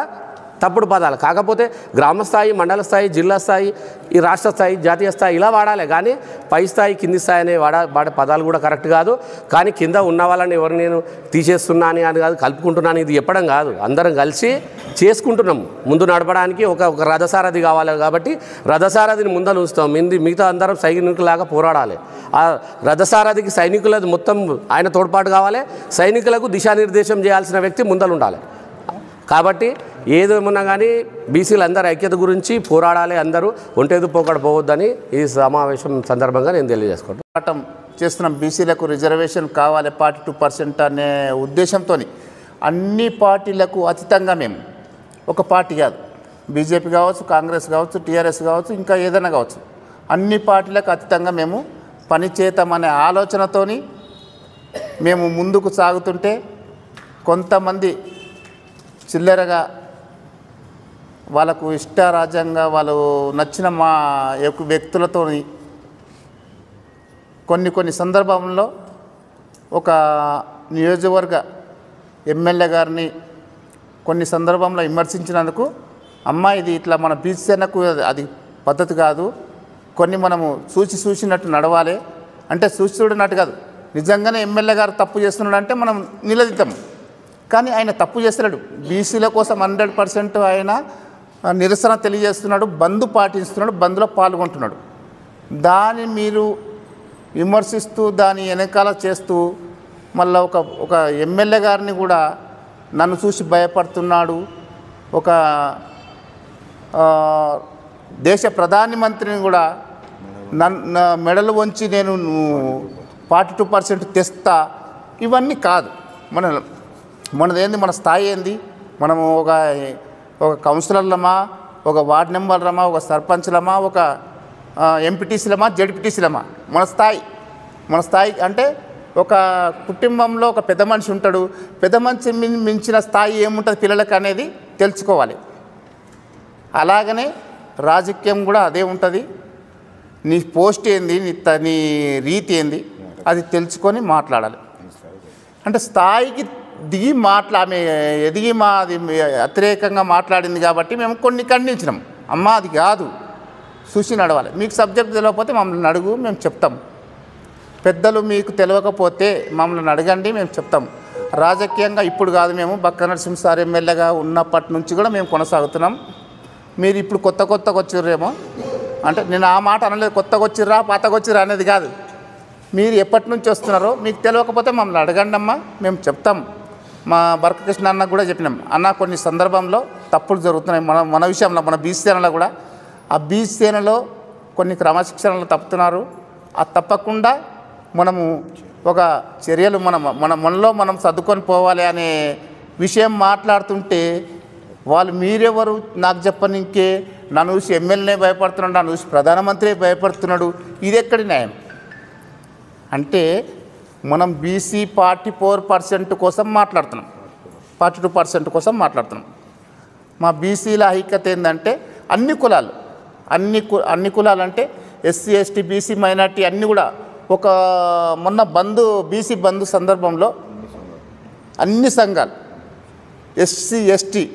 తప్పుడు పదాలు. కాకపోతే గ్రామ స్థాయి, మండల స్థాయి, జిల్లా స్థాయి, ఈ రాష్ట్ర స్థాయి, జాతీయ స్థాయి ఇలా వాడాలి. కానీ పై స్థాయి కింది స్థాయి అనే వాడే పదాలు కూడా కరెక్ట్ కాదు. కానీ కింద ఉన్న వాళ్ళని ఎవరు నేను తీసేస్తున్నాను అని కాదు, కలుపుకుంటున్నాను ఇది చెప్పడం కాదు. అందరం కలిసి చేసుకుంటున్నాం. ముందు నడపడానికి ఒక రథసారథి కావాలి కాబట్టి రథసారథిని ముందలు ఉంచుతాం. మిగతా అందరం సైనికులాగా పోరాడాలి. ఆ రథసారథికి సైనికులది మొత్తం ఆయన తోడ్పాటు కావాలి. సైనికులకు దిశానిర్దేశం చేయాల్సిన వ్యక్తి ముందలు ఉండాలి. కాబట్టి ఏదేమన్నా కానీ బీసీలు అందరూ ఐక్యత గురించి పోరాడాలి. అందరూ ఒంటేదు పోకడ పోవద్దని ఈ సమావేశం సందర్భంగా నేను తెలియజేసుకుంటాను. పోరాటం చేస్తున్నాం. బీసీలకు రిజర్వేషన్ కావాలి 42% అనే ఉద్దేశంతో అన్ని పార్టీలకు అతీతంగా మేము, ఒక పార్టీ కాదు, బీజేపీ కావచ్చు, కాంగ్రెస్ కావచ్చు, టీఆర్ఎస్ కావచ్చు, ఇంకా ఏదైనా కావచ్చు, అన్ని పార్టీలకు అతీతంగా మేము పనిచేద్దామనే ఆలోచనతోని మేము ముందుకు సాగుతుంటే కొంతమంది చిల్లరగా వాళ్ళకు ఇష్టారాజ్యంగా వాళ్ళు నచ్చిన మా యొక్క వ్యక్తులతో కొన్ని సందర్భంలో ఒక నియోజకవర్గ ఎమ్మెల్యే గారిని కొన్ని సందర్భంలో విమర్శించినందుకు, అమ్మ ఇది ఇట్లా మన బీసీ సేనకు అది పద్ధతి కాదు, కొన్ని మనము చూసినట్టు నడవాలి అంటే చూడనట్టు కాదు, నిజంగానే ఎమ్మెల్యే గారు తప్పు చేస్తున్నాడు అంటే మనం నిలదీద్దాం. కానీ ఆయన తప్పు చేస్తున్నాడు. బీసీల కోసం 100% ఆయన నిరసన తెలియజేస్తున్నాడు, బంద్ పాటిస్తున్నాడు, బంద్లో పాల్గొంటున్నాడు. దాన్ని మీరు విమర్శిస్తూ దాని వెనకాల చేస్తూ మళ్ళీ ఒక ఎమ్మెల్యే గారిని కూడా నన్ను చూసి భయపడుతున్నాడు, ఒక దేశ ప్రధానమంత్రిని కూడా మెడలు వంచి నేను 42% తెస్తా, ఇవన్నీ కాదు. మనదేంది, మన స్థాయి ఏంది, మనము ఒక కౌన్సిలర్లమా, ఒక వార్డు మెంబర్లమా, ఒక సర్పంచ్లమా, ఒక ఎంపీటీసీలమా, జడ్పీటీసీలమా, మన స్థాయి అంటే ఒక కుటుంబంలో ఒక పెద్ద మనిషి ఉంటాడు, పెద్ద మనిషి మించిన స్థాయి ఏముంటుంది పిల్లలకు అనేది తెలుసుకోవాలి. అలాగనే రాజకీయం కూడా అదే ఉంటుంది. నీ పోస్ట్ ఏంది, నీ రీతి ఏంది అది తెలుసుకొని మాట్లాడాలి. అంటే స్థాయికి దిగి ఆమె ఎదిగి అది వ్యతిరేకంగా మాట్లాడింది కాబట్టి మేము కొన్ని ఖండించినాం. అమ్మ అది కాదు, చూసి నడవాలి. మీకు సబ్జెక్ట్ తెలియకపోతే మమ్మల్ని అడుగు, మేము చెప్తాం. పెద్దలు మీకు తెలియకపోతే మమ్మల్ని అడగండి, మేము చెప్తాం. రాజకీయంగా ఇప్పుడు కాదు, మేము బక్క నరసింహ సార్ ఎమ్మెల్యేగా ఉన్నప్పటి నుంచి కూడా మేము కొనసాగుతున్నాం. మీరు ఇప్పుడు కొత్తగా వచ్చిర్రేమో అంటే నేను ఆ మాట అనలేదు, కొత్తగా వచ్చిర్రా పాతగా వచ్చిర్రా అనేది కాదు. మీరు ఎప్పటి నుంచి వస్తున్నారో మీకు తెలియకపోతే మమ్మల్ని అడగండి అమ్మా, మేము చెప్తాం. మా బరకృష్ణ అన్నకు కూడా చెప్పినాం, అన్న కొన్ని సందర్భంలో తప్పులు జరుగుతున్నాయి మన విషయంలో, మన బీసీ సేనలో కూడా. ఆ బీసీ సేనలో కొన్ని క్రమశిక్షణలు తప్పుతున్నారు. ఆ తప్పకుండా మనము ఒక చర్యలు మనలో మనం సర్దుకొని పోవాలి అనే విషయం మాట్లాడుతుంటే వాళ్ళు మీరెవరు నాకు చెప్పనికే, నన్ను చూసి ఎమ్మెల్యే భయపడుతున్నాడు, నన్ను చూసి ప్రధానమంత్రి భయపడుతున్నాడు, ఇది ఎక్కడి న్యాయం? అంటే మనం బీసీ 44% కోసం మాట్లాడుతున్నాం, 42% కోసం మాట్లాడుతున్నాం. మా బీసీల ఐక్యత ఏంటంటే అన్ని కులాలు, అన్ని కులాలు అంటే ఎస్సీ ఎస్టీ బీసీ మైనార్టీ అన్నీ కూడా ఒక మొన్న బీసీ బంధు సందర్భంలో అన్ని సంఘాలు ఎస్సీ ఎస్టీ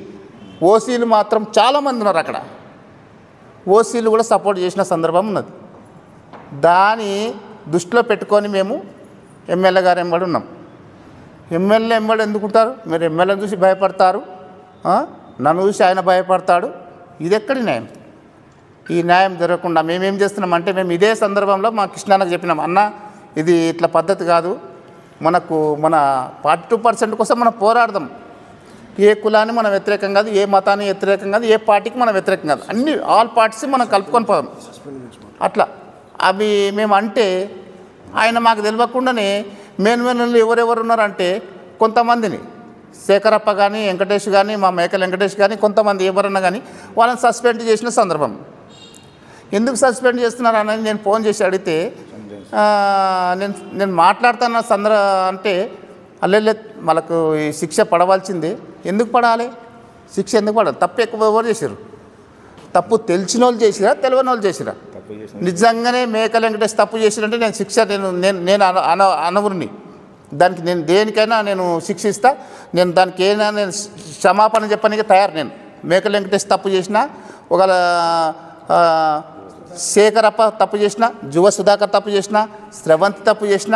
ఓసీలు మాత్రం చాలామంది ఉన్నారు అక్కడ. ఓసీలు కూడా సపోర్ట్ చేసిన సందర్భం ఉన్నది. దాన్ని దృష్టిలో పెట్టుకొని మేము ఎమ్మెల్యే గారు ఎంబడి ఉన్నాం. ఎమ్మెల్యే ఎంబడి ఎందుకుంటారు? మీరు ఎమ్మెల్యేని చూసి భయపడతారు, నన్ను చూసి ఆయన భయపడతాడు. ఇది ఎక్కడి న్యాయం? ఈ న్యాయం జరగకుండా మేమేం చేస్తున్నామంటే, మేము ఇదే సందర్భంలో మా కృష్ణాన్నకు చెప్పినాం, అన్న ఇది ఇట్లా పద్ధతి కాదు, మన 42% కోసం మనం పోరాడదాం. ఏ కులాన్ని మనం వ్యతిరేకం కాదు, ఏ మతాన్ని వ్యతిరేకం కాదు, ఏ పార్టీకి మనం వ్యతిరేకం కాదు, ఆల్ పార్టీస్ మనం కలుపుకొని పోదాం. అట్లా అవి మేము అంటే ఆయన మాకు తెలియకుండానే మేన్మేన్లు ఎవరెవరు ఉన్నారంటే కొంతమందిని శేఖరప్ప కానీ వెంకటేష్ కానీ మా మేకల వెంకటేష్ కానీ కొంతమంది ఎవరన్నా కానీ వాళ్ళని సస్పెండ్ చేసిన సందర్భం. ఎందుకు సస్పెండ్ చేస్తున్నారు అనేది నేను ఫోన్ చేసి అడిగితే నేను మాట్లాడుతున్న అంటే అల్లెళ్ళే వాళ్ళకు ఈ శిక్ష పడవలసిందే. ఎందుకు పడాలి? శిక్ష ఎందుకు పడాలి? తప్పు ఎక్కువ ఎవరు చేశారు? తప్పు తెలిసిన వాళ్ళు చేసిరా, తెలియని వాళ్ళు చేసిరా? నిజంగానే మేకల వెంకటేష్ తప్పు చేసిరంటే నేను శిక్ష నేను అనవుని దానికి నేను దేనికైనా నేను శిక్షిస్తా. నేను దానికి ఏదైనా నేను క్షమాపణ చెప్పడానికి తయారు. నేను మేకల వెంకటేష్ తప్పు చేసిన, ఒకవేళ శేఖరప్ప తప్పు చేసిన, జువ సుధాకర్ తప్పు చేసిన, స్రవంతి తప్పు చేసిన,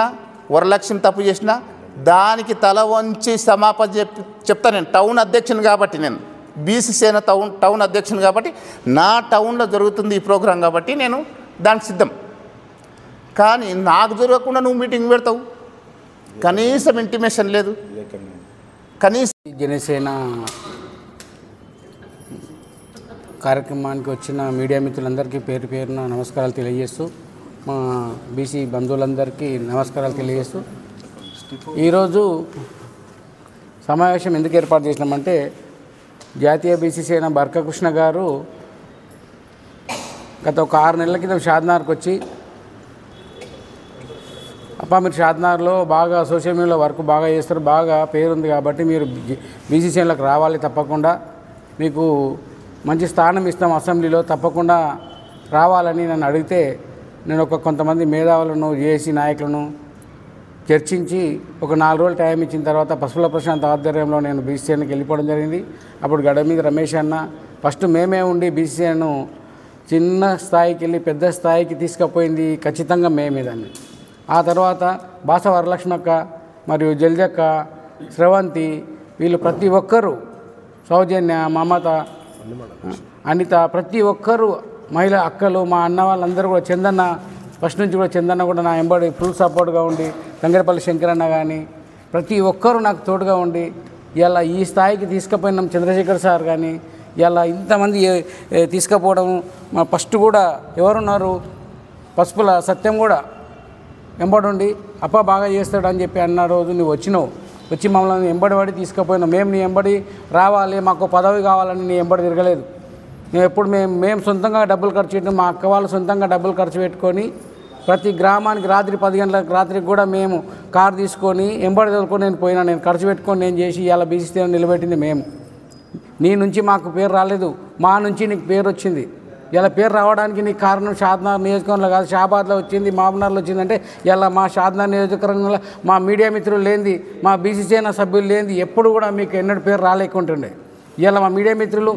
వరలక్ష్మి తప్పు చేసిన దానికి తల వంచి క్షమాపణ చెప్తా. నేను టౌన్ అధ్యక్షుని కాబట్టి, నేను బీసీ సేన టౌన్ అధ్యక్షుని కాబట్టి నా టౌన్లో జరుగుతుంది ఈ ప్రోగ్రాం కాబట్టి నేను దానికి సిద్ధం. కానీ నాకు జరగకుండా నువ్వు మీటింగ్ పెడతావు, కనీసం ఇంటిమేషన్ లేదు. కనీసం జనసేన కార్యక్రమానికి వచ్చిన మీడియా మిత్రులందరికీ పేరు పేరున నమస్కారాలు తెలియజేస్తూ, మా బీసీ బంధువులందరికీ నమస్కారాలు తెలియజేస్తూ, ఈరోజు సమావేశం ఎందుకు ఏర్పాటు చేసినామంటే జాతీయ బీసీ సేన బర్క కృష్ణ గారు గత ఒక 6 నెలల క్రితం షాద్నగర్కి వచ్చి, మీరు షాద్నగర్లో బాగా సోషల్ మీడియాలో వర్క్ బాగా చేస్తారు, బాగా పేరుంది కాబట్టి మీరు బీసీ సేనలకు రావాలి, తప్పకుండా మీకు మంచి స్థానం ఇస్తాం అసెంబ్లీలో, తప్పకుండా రావాలని నన్ను అడిగితే నేను కొంతమంది మేధావులను జేఏసీ నాయకులను చర్చించి ఒక 4 రోజులు టైం ఇచ్చిన తర్వాత పసుపుల ప్రశాంత్ ఆధ్వర్యంలో నేను బీసీ సేనకి వెళ్ళిపోవడం జరిగింది. అప్పుడు గడ మీద రమేష్ అన్న ఫస్ట్ మేమే ఉండి బీసీ సేనను చిన్న స్థాయికి వెళ్ళి పెద్ద స్థాయికి తీసుకుపోయింది ఖచ్చితంగా మేమే దాన్ని. ఆ తర్వాత బాస వరలక్ష్మక్క మరియు జల్జక్క, స్రవంతి వీళ్ళు ప్రతి ఒక్కరూ, సౌజన్య, మమత, అనిత, ప్రతి ఒక్కరూ మహిళా అక్కలు, మా అన్న వాళ్ళందరూ కూడా, చందన్న ఫస్ట్ నుంచి కూడా, చందన్న కూడా నా ఎంబడి ఫుల్ సపోర్ట్గా ఉండి, తంగరపల్లి శంకరన్న కానీ ప్రతి ఒక్కరూ నాకు తోడుగా ఉండి ఇలా ఈ స్థాయికి తీసుకుపోయినాం. చంద్రశేఖర్ సార్ కానీ ఇలా ఇంతమంది తీసుకుపోవడం, మా ఫస్ట్ కూడా ఎవరున్నారు పసుపుల సత్యం కూడా ఎంబడుండి బాగా చేస్తాడు అని చెప్పి అన్న రోజు నువ్వు వచ్చినావు, వచ్చి మమ్మల్ని ఎంబడి తీసుకుపోయినావు. మేము నీ ఎంబడి రావాలి, మాకు పదవి కావాలని నీ ఎంబడి తిరగలేదు. మేము ఎప్పుడు మేము సొంతంగా డబ్బులు ఖర్చు పెట్టినాం, మా అక్క వాళ్ళు సొంతంగా డబ్బులు ఖర్చు పెట్టుకొని ప్రతి గ్రామానికి రాత్రి 10 గంటలకు రాత్రికి కూడా మేము కారు తీసుకొని ఎంబడి తోలుకొని నేను పోయినా, నేను ఖర్చు పెట్టుకొని నేను చేసి ఇలా బీసీ సేన నిలబెట్టింది మేము. నీ నుంచి మాకు పేరు రాలేదు, మా నుంచి నీకు పేరు వచ్చింది. ఇలా పేరు రావడానికి నీకు కారణం షాద్నగర్ నియోజకవర్గంలో కాదు, షాబాద్లో వచ్చింది, మామనార్లో వచ్చిందంటే ఇలా మా షాద్నగర్ నియోజకవర్గంలో మా మీడియా మిత్రులు లేనిది, మా బీసీ సేన సభ్యులు లేనిది ఎప్పుడు కూడా మీకు ఎన్నడూ పేరు రాలేకుంటుండే. ఇలా మా మీడియా మిత్రులు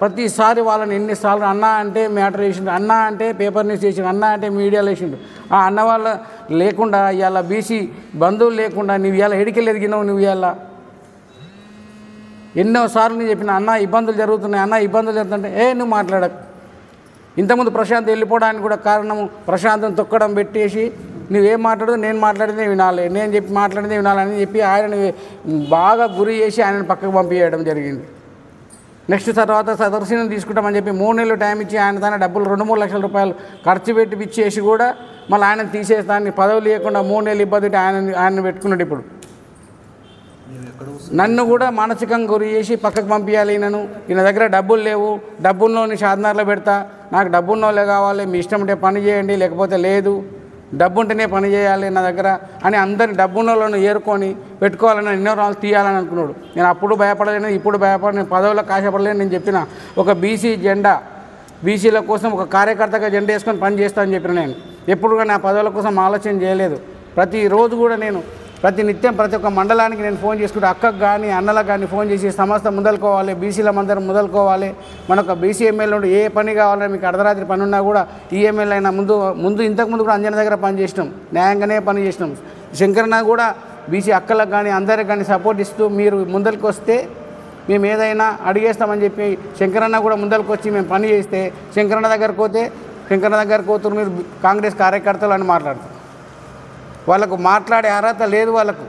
ప్రతిసారి వాళ్ళని ఎన్నిసార్లు అన్న అంటే మ్యాటర్ వేసిండు, అన్న అంటే పేపర్ న్యూస్ చేసిండు, అన్న అంటే మీడియాలో వేసిండు. ఆ అన్న వాళ్ళ లేకుండా ఇవాళ బీసీ బంధువులు లేకుండా నువ్వు ఇవాళ ఎడికెళ్ళి ఎదిగినావు. నువ్వు ఇవాళ ఎన్నోసార్లు నేను చెప్పిన, అన్న ఇబ్బందులు జరుగుతున్నాయి, అన్న ఇబ్బందులు జరుగుతుంటే నువ్వు మాట్లాడకు. ఇంతకుముందు ప్రశాంత్ వెళ్ళిపోవడానికి కూడా కారణము ప్రశాంత్ని తొక్కడం పెట్టేసి నువ్వేం మాట్లాడదు, నేను మాట్లాడితే వినాలి, నేను చెప్పి మాట్లాడితే వినాలని చెప్పి ఆయనని బాగా గురి చేసి ఆయనను పక్కకు పంపించడం జరిగింది. నెక్స్ట్ తర్వాత సదర్శనం తీసుకుంటామని చెప్పి 3 నెలలు టైం ఇచ్చి ఆయన తన డబ్బులు 2-3 లక్షల రూపాయలు ఖర్చు పెట్టి ఇచ్చేసి కూడా మళ్ళీ ఆయన తీసేస్తాన్ని పదవి లేకుండా 3 నెలలు ఇబ్బంది ఆయన పెట్టుకున్నాడు. ఇప్పుడు నన్ను కూడా మానసికంగా గురి చేసి పక్కకు పంపించాలి. ఈయన దగ్గర డబ్బులు లేవు, డబ్బుల్లోని షాద్నగర్లో పెడతా, నాకు డబ్బున్నోళ్ళే కావాలి, మీ ఇష్టం ఉంటే పని చేయండి, లేకపోతే లేదు, డబ్బు ఉంటేనే పని చేయాలి నా దగ్గర అని అందరిని డబ్బున్నోళ్ళను ఏరుకొని పెట్టుకోవాలని ఎన్నో రోజులు తీయాలని అనుకున్నాడు. నేను అప్పుడు భయపడలేను, ఇప్పుడు నేను పదవులకు ఆశపడలేను. నేను చెప్పిన ఒక బీసీ జెండా, బీసీల కోసం ఒక కార్యకర్తగా జెండా వేసుకొని పని చేస్తానని చెప్పిన. నేను ఎప్పుడు కూడా నా పదవుల కోసం ఆలోచన చేయలేదు. ప్రతిరోజు కూడా నేను నిత్యం ప్రతి ఒక్క మండలానికి నేను ఫోన్ చేసుకుంటే అక్కకు కానీ అన్నలకు కానీ ఫోన్ చేసి సమస్త మొదలుకోవాలి, బీసీల మందరం మొదలుకోవాలి, మనకు బీసీ ఎమ్మెల్యే ఉండి ఏ పని కావాలని మీకు అర్ధరాత్రి పని ఉన్నా కూడా ఈ ఎమ్మెల్యే అయినా ఇంతకుముందు కూడా అంజన దగ్గర పని చేసినాం, న్యాయంగానే పని చేసినాం. శంకరన్న కూడా బీసీ అక్కలకు కానీ అందరికి కానీ సపోర్ట్ ఇస్తూ మీరు ముందరికి వస్తే మేము ఏదైనా అడిగేస్తామని చెప్పి శంకరన్న కూడా ముందరికి వచ్చి మేము పని చేస్తే శంకరన్న దగ్గరకు పోతున్నారు మీరు కాంగ్రెస్ కార్యకర్తలు అని మాట్లాడతారు. వాళ్ళకు మాట్లాడే అర్హత లేదు. వాళ్ళకు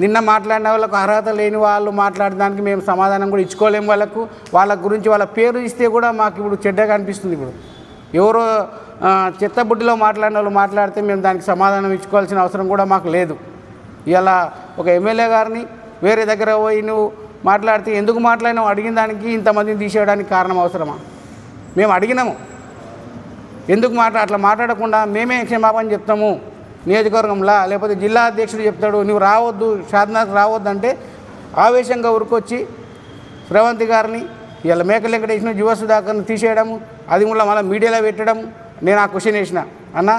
నిన్న మాట్లాడిన వాళ్ళకు అర్హత లేని వాళ్ళు మాట్లాడడానికి మేము సమాధానం కూడా ఇచ్చుకోలేము. వాళ్ళ గురించి వాళ్ళ పేరు ఇస్తే కూడా మాకు ఇప్పుడు చెడ్డగా అనిపిస్తుంది. ఇప్పుడు ఎవరో చెత్తబుడ్డిలో మాట్లాడిన వాళ్ళు మాట్లాడితే మేము దానికి సమాధానం ఇచ్చుకోవాల్సిన అవసరం కూడా మాకు లేదు. ఇలా ఒక ఎమ్మెల్యే గారిని వేరే దగ్గర పోయి నువ్వు మాట్లాడితే ఎందుకు మాట్లాడినావు అడిగిన దానికి ఇంతమందిని తీసేయడానికి కారణం అవసరమా? మేము అడిగినాము, ఎందుకు అట్లా మాట్లాడకుండా మేమే క్షమాపణ చెప్తాము నియోజకవర్గంలో, లేకపోతే జిల్లా అధ్యక్షుడు చెప్తాడు నువ్వు రావద్దు, షాద్నాథ్ రావద్దు అంటే ఆవేశంగా ఉరుకొచ్చి శ్రవంతి గారిని ఇలా మేకల వెంకటేశ్వర యువ సుధాకర్ని తీసేయడము, అది కూడా మళ్ళీ మీడియాలో పెట్టడం. నేను ఆ క్వశ్చన్ వేసిన, అన్న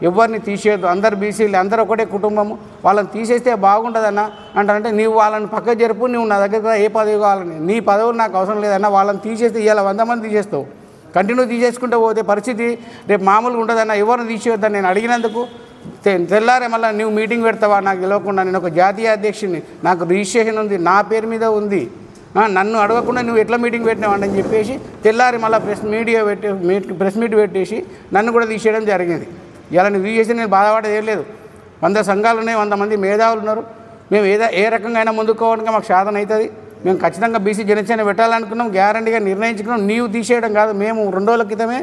ఎవరిని తీసేయద్దు, అందరు బీసీలు అందరూ ఒకటే కుటుంబము, వాళ్ళని తీసేస్తే బాగుంటుందన్న అంటారంటే నీవు వాళ్ళని పక్క జరుపు, నువ్వు నా దగ్గర ఏ పదవి కావాలని, నీ పదవులు నాకు అవసరం లేదన్న, వాళ్ళని తీసేస్తే ఇలా 100 మంది తీసేస్తావు, కంటిన్యూ తీసేసుకుంటూ పోతే పరిస్థితి రేపు మామూలుగా ఉంటుందన్న, ఎవరిని తీసేయొద్దని నేను అడిగినందుకు తెల్లారే మళ్ళీ నువ్వు మీటింగ్ పెడతావా నాకు తెలియకుండా, నేను ఒక జాతీయ అధ్యక్షుడిని, నాకు రిజిస్ట్రేషన్ ఉంది, నా పేరు మీద ఉంది, నన్ను అడగకుండా నువ్వు ఎట్లా మీటింగ్ పెట్టినావు అని చెప్పేసి తెల్లారి మళ్ళీ ప్రెస్ మీట్ పెట్టేసి నన్ను కూడా తీసేయడం జరిగింది. ఇలా నువ్వు తీసేసి నేను బాధపడేది ఏం లేదు. 100 సంఘాలు ఉన్నాయి, 100 మంది మేధావులు ఉన్నారు, మేము ఏ రకంగా అయినా ముందుకు పోవడానికి మాకు సాధన అవుతుంది. మేము ఖచ్చితంగా బీసీ జనసేన పెట్టాలనుకున్నాం, గ్యారంటీగా నిర్ణయించుకున్నాం. నీవు తీసేయడం కాదు, మేము 2 రోజుల క్రితమే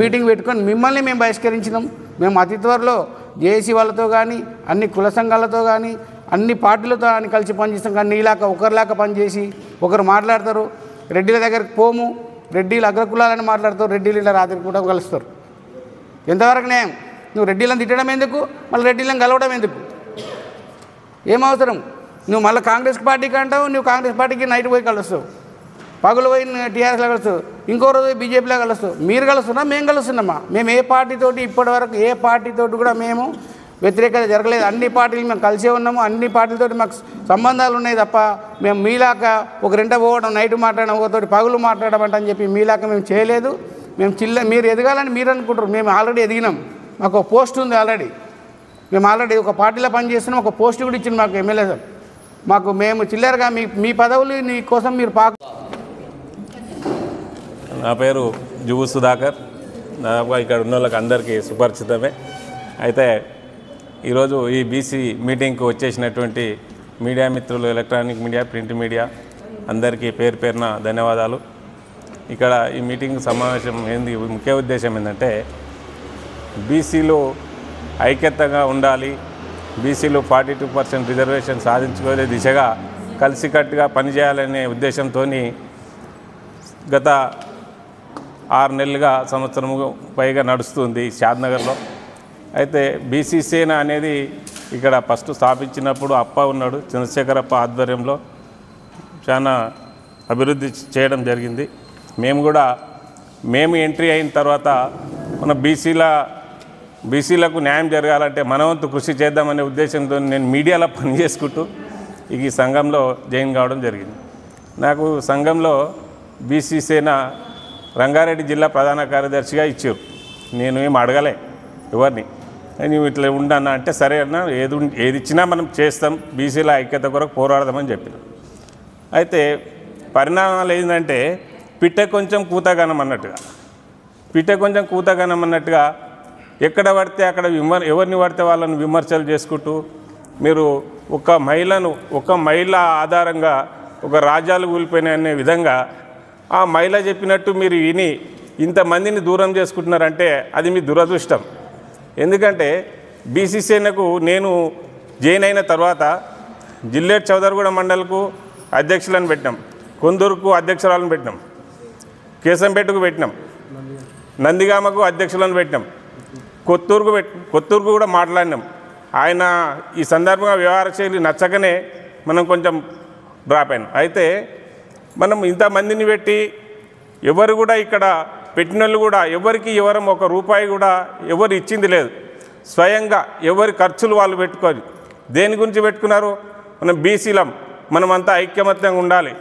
మీటింగ్ పెట్టుకొని మిమ్మల్ని మేము బహిష్కరించినాం. మేము అతి త్వరలో జేఏసీ వాళ్ళతో కానీ అన్ని కుల సంఘాలతో కానీ అన్ని పార్టీలతో అని కలిసి పనిచేస్తాం. కానీ నీలాక ఒకరిలాక పనిచేసి ఒకరు మాట్లాడతారు, రెడ్డిల దగ్గరికి పోము, రెడ్డిలు అగ్రకులాలని మాట్లాడతారు, రెడ్డిలు ఇలా రాత్రి కూడా కలుస్తారు. ఎంతవరకు న్యాయం? నువ్వు రెడ్డిలను తిట్టడం ఎందుకు, మళ్ళీ రెడ్డిలను కలవడం ఎందుకు, ఏమవసరం? నువ్వు మళ్ళీ కాంగ్రెస్ పార్టీకి అంటావు, నువ్వు కాంగ్రెస్ పార్టీకి నైట్ పోయి కలుస్తావు, పగులు పోయి టీఆర్ఎస్లో కలుస్తావు, ఇంకో రోజు బీజేపీలో కలుస్తావు. మీరు కలుస్తున్నా, మేము కలుస్తున్నామా? మేము ఏ పార్టీతోటి ఇప్పటివరకు ఏ పార్టీతోటి కూడా మేము వ్యతిరేకత జరగలేదు. అన్ని పార్టీలు మేము కలిసే ఉన్నాము, అన్ని పార్టీలతోటి మాకు సంబంధాలు ఉన్నాయి తప్ప మేము మీలాక ఒక 2 పోవడం, నైట్ మాట్లాడడం, ఒకతోటి పగులు మాట్లాడడం అని చెప్పి మీలాక మేము చేయలేదు. మేము మీరు ఎదగాలని మీరు అనుకుంటారు, మేము ఆల్రెడీ ఎదిగినాం, మాకు ఒక పోస్ట్ ఉంది ఆల్రెడీ, మేము ఆల్రెడీ ఒక పార్టీలో పనిచేస్తున్నాం, ఒక పోస్ట్ కూడా ఇచ్చింది మాకు ఎమ్మెల్యే సార్. మాకు మేము చిల్లరగా మీ పదవులు నీ కోసం మీరు నా పేరు జువు సుధాకర్, దాదాపుగా ఇక్కడ ఉన్న వాళ్ళకి అందరికీ సుపరిచితమే. అయితే ఈరోజు ఈ బీసీ మీటింగ్కి వచ్చేసినటువంటి మీడియా మిత్రులు, ఎలక్ట్రానిక్ మీడియా, ప్రింట్ మీడియా అందరికీ పేరు పేరున ధన్యవాదాలు. ఇక్కడ ఈ మీటింగ్ సమావేశం ముఖ్య ఉద్దేశం ఏంటంటే బీసీలు ఐక్యతగా ఉండాలి, బీసీలు 42% రిజర్వేషన్ సాధించుకునే దిశగా కలిసికట్టుగా పనిచేయాలనే ఉద్దేశంతో గత 6 నెలలుగా సంవత్సరం పైగా నడుస్తుంది షాద్నగర్లో. అయితే బీసీ సేన అనేది ఇక్కడ ఫస్ట్ స్థాపించినప్పుడు అప్ప ఉన్నాడు, చంద్రశేఖరప్ప ఆధ్వర్యంలో చాలా అభివృద్ధి చేయడం జరిగింది. మేము ఎంట్రీ అయిన తర్వాత మన బీసీలకు న్యాయం జరగాలంటే మనవంతు కృషి చేద్దామనే ఉద్దేశంతో నేను మీడియాలో పనిచేసుకుంటూ ఈ సంఘంలో జాయిన్ కావడం జరిగింది. నాకు సంఘంలో బీసీ సేన రంగారెడ్డి జిల్లా ప్రధాన కార్యదర్శిగా ఇచ్చారు. నేను ఏం అడగలే ఎవరిని, నువ్వు ఇట్లా ఉండన్నా అంటే సరే అన్న, ఏది ఇచ్చినా మనం చేస్తాం, బీసీల ఐక్యత కొరకు పోరాడదామని చెప్పిన. అయితే పరిణామాలు ఏంటంటే పిట్ట కొంచెం కూతగానం అన్నట్టుగా ఎక్కడ పడితే అక్కడ ఎవరిని పడితే వాళ్ళని విమర్శలు చేసుకుంటూ మీరు ఒక మహిళ ఆధారంగా ఒక రాజ్యాలు కూలిపోయినాయనే విధంగా ఆ మహిళ చెప్పినట్టు మీరు విని ఇంతమందిని దూరం చేసుకుంటున్నారంటే అది మీ దురదృష్టం. ఎందుకంటే బీసీ సేనకు నేను జాయిన్ అయిన తర్వాత జిల్లేట్ చౌదరిగూడ మండలకు అధ్యక్షులను పెట్టినాం, కొందూరుకు అధ్యక్షురాలను పెట్టినాం, కేశంపేటకు పెట్టినాం, నందిగామకు అధ్యక్షులను పెట్టినాం, కొత్తూరుకు కూడా మాట్లాడినాం. ఆయన ఈ సందర్భంగా వ్యవహార శైలి నచ్చకనే మనం కొంచెం డ్రాప్ అయినాం. అయితే మనం ఇంతమందిని పెట్టి ఎవరు కూడా ఇక్కడ పెట్టిన వాళ్ళు కూడా ఎవరికి ఎవరం ₹1 కూడా ఎవరు ఇచ్చింది లేదు. స్వయంగా ఎవరి ఖర్చులు వాళ్ళు పెట్టుకోవాలి. దేని గురించి పెట్టుకున్నారు? మనం బీసీలం, మనమంతా ఐక్యమత్యంగా ఉండాలి,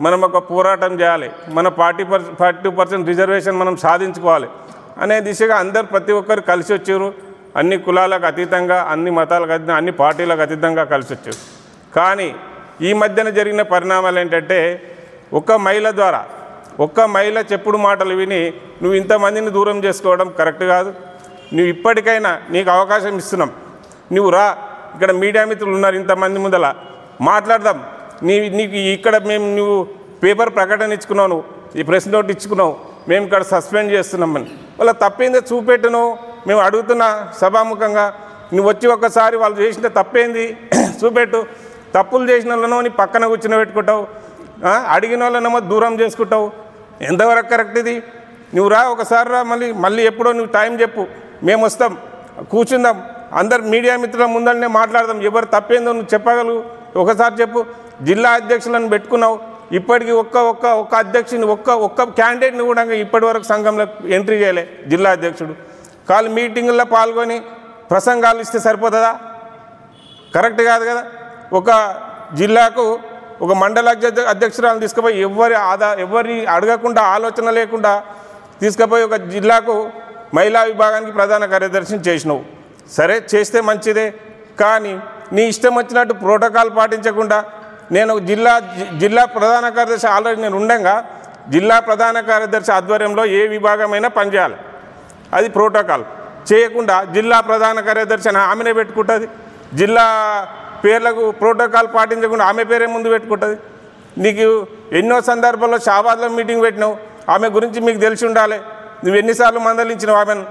మనం ఒక పోరాటం చేయాలి, మన 42% రిజర్వేషన్ మనం సాధించుకోవాలి అనే దిశగా ప్రతి ఒక్కరు కలిసి వచ్చారు. అన్ని కులాలకు అతీతంగా, అన్ని మతాలకు అతీతంగా, అన్ని పార్టీలకు అతీతంగా కలిసి వచ్చారు. కానీ ఈ మధ్యన జరిగిన పరిణామాలు ఏంటంటే ఒక్క మహిళ చెప్పుడు మాటలు విని నువ్వు ఇంతమందిని దూరం చేసుకోవడం కరెక్ట్ కాదు. నువ్వు ఇప్పటికైనా నీకు అవకాశం ఇస్తున్నాం, నువ్వు రా, ఇక్కడ మీడియా మిత్రులు ఉన్నారు, ఇంతమంది ముందల మాట్లాడదాం. నీకు ఇక్కడ నువ్వు పేపర్ ప్రకటన ఇచ్చుకున్నావు, నువ్వు ఈ ప్రెస్ నోట్ ఇచ్చుకున్నావు, మేము ఇక్కడ సస్పెండ్ చేస్తున్నామని. వాళ్ళ తప్పేందో చూపెట్టును మేము అడుగుతున్న సభాముఖంగా. నువ్వు వచ్చి ఒక్కసారి వాళ్ళు చేసిన తప్పేంది చూపెట్టు. తప్పులు చేసిన వాళ్ళనో నీ పక్కన కూర్చుని పెట్టుకుంటావు, అడిగిన వాళ్ళనేమో దూరం చేసుకుంటావు. ఎంతవరకు కరెక్ట్ ఇది? నువ్వు రా, ఒకసారి రా, మళ్ళీ ఎప్పుడో నువ్వు టైం చెప్పు, మేము వస్తాం, కూర్చుందాం, అందరు మీడియా మిత్రుల ముందరనే మాట్లాడదాం. ఎవరు తప్పేందో నువ్వు చెప్పగలవు, ఒకసారి చెప్పు. జిల్లా అధ్యక్షులను పెట్టుకున్నావు, ఇప్పటికీ ఒక్క అధ్యక్షుని ఒక్క క్యాండిడేట్ని కూడా ఇప్పటి వరకు సంఘంలో ఎంట్రీ చేయలే జిల్లా అధ్యక్షుడు. కాళ్ళు మీటింగుల్లో పాల్గొని ప్రసంగాలు ఇస్తే సరిపోతుందా? కరెక్ట్ కాదు కదా. ఒక జిల్లాకు ఒక మండల అధ్యక్షురాలను తీసుకుపోయి ఎవరి అడగకుండా ఆలోచన లేకుండా తీసుకుపోయి ఒక జిల్లాకు మహిళా విభాగానికి ప్రధాన కార్యదర్శిని చేసినావు. సరే, చేస్తే మంచిదే, కానీ నీ ఇష్టం వచ్చినట్టు ప్రోటోకాల్ పాటించకుండా నేను జిల్లా ప్రధాన కార్యదర్శి ఆల్రెడీ నేను ఉండగా జిల్లా ప్రధాన కార్యదర్శి ఆధ్వర్యంలో ఏ విభాగమైనా పనిచేయాలి, అది ప్రోటోకాల్ చేయకుండా జిల్లా ప్రధాన కార్యదర్శి అని ఆమెనే పెట్టుకుంటుంది. జిల్లా పేర్లకు ప్రోటోకాల్ పాటించకుండా ఆమె పేరే ముందు పెట్టుకుంటుంది. నీకు ఎన్నో సందర్భాల్లో షాబాద్లో మీటింగ్ పెట్టినావు, ఆమె గురించి మీకు తెలిసి ఉండాలి. నువ్వు ఎన్నిసార్లు మందలించినావు ఆమెను.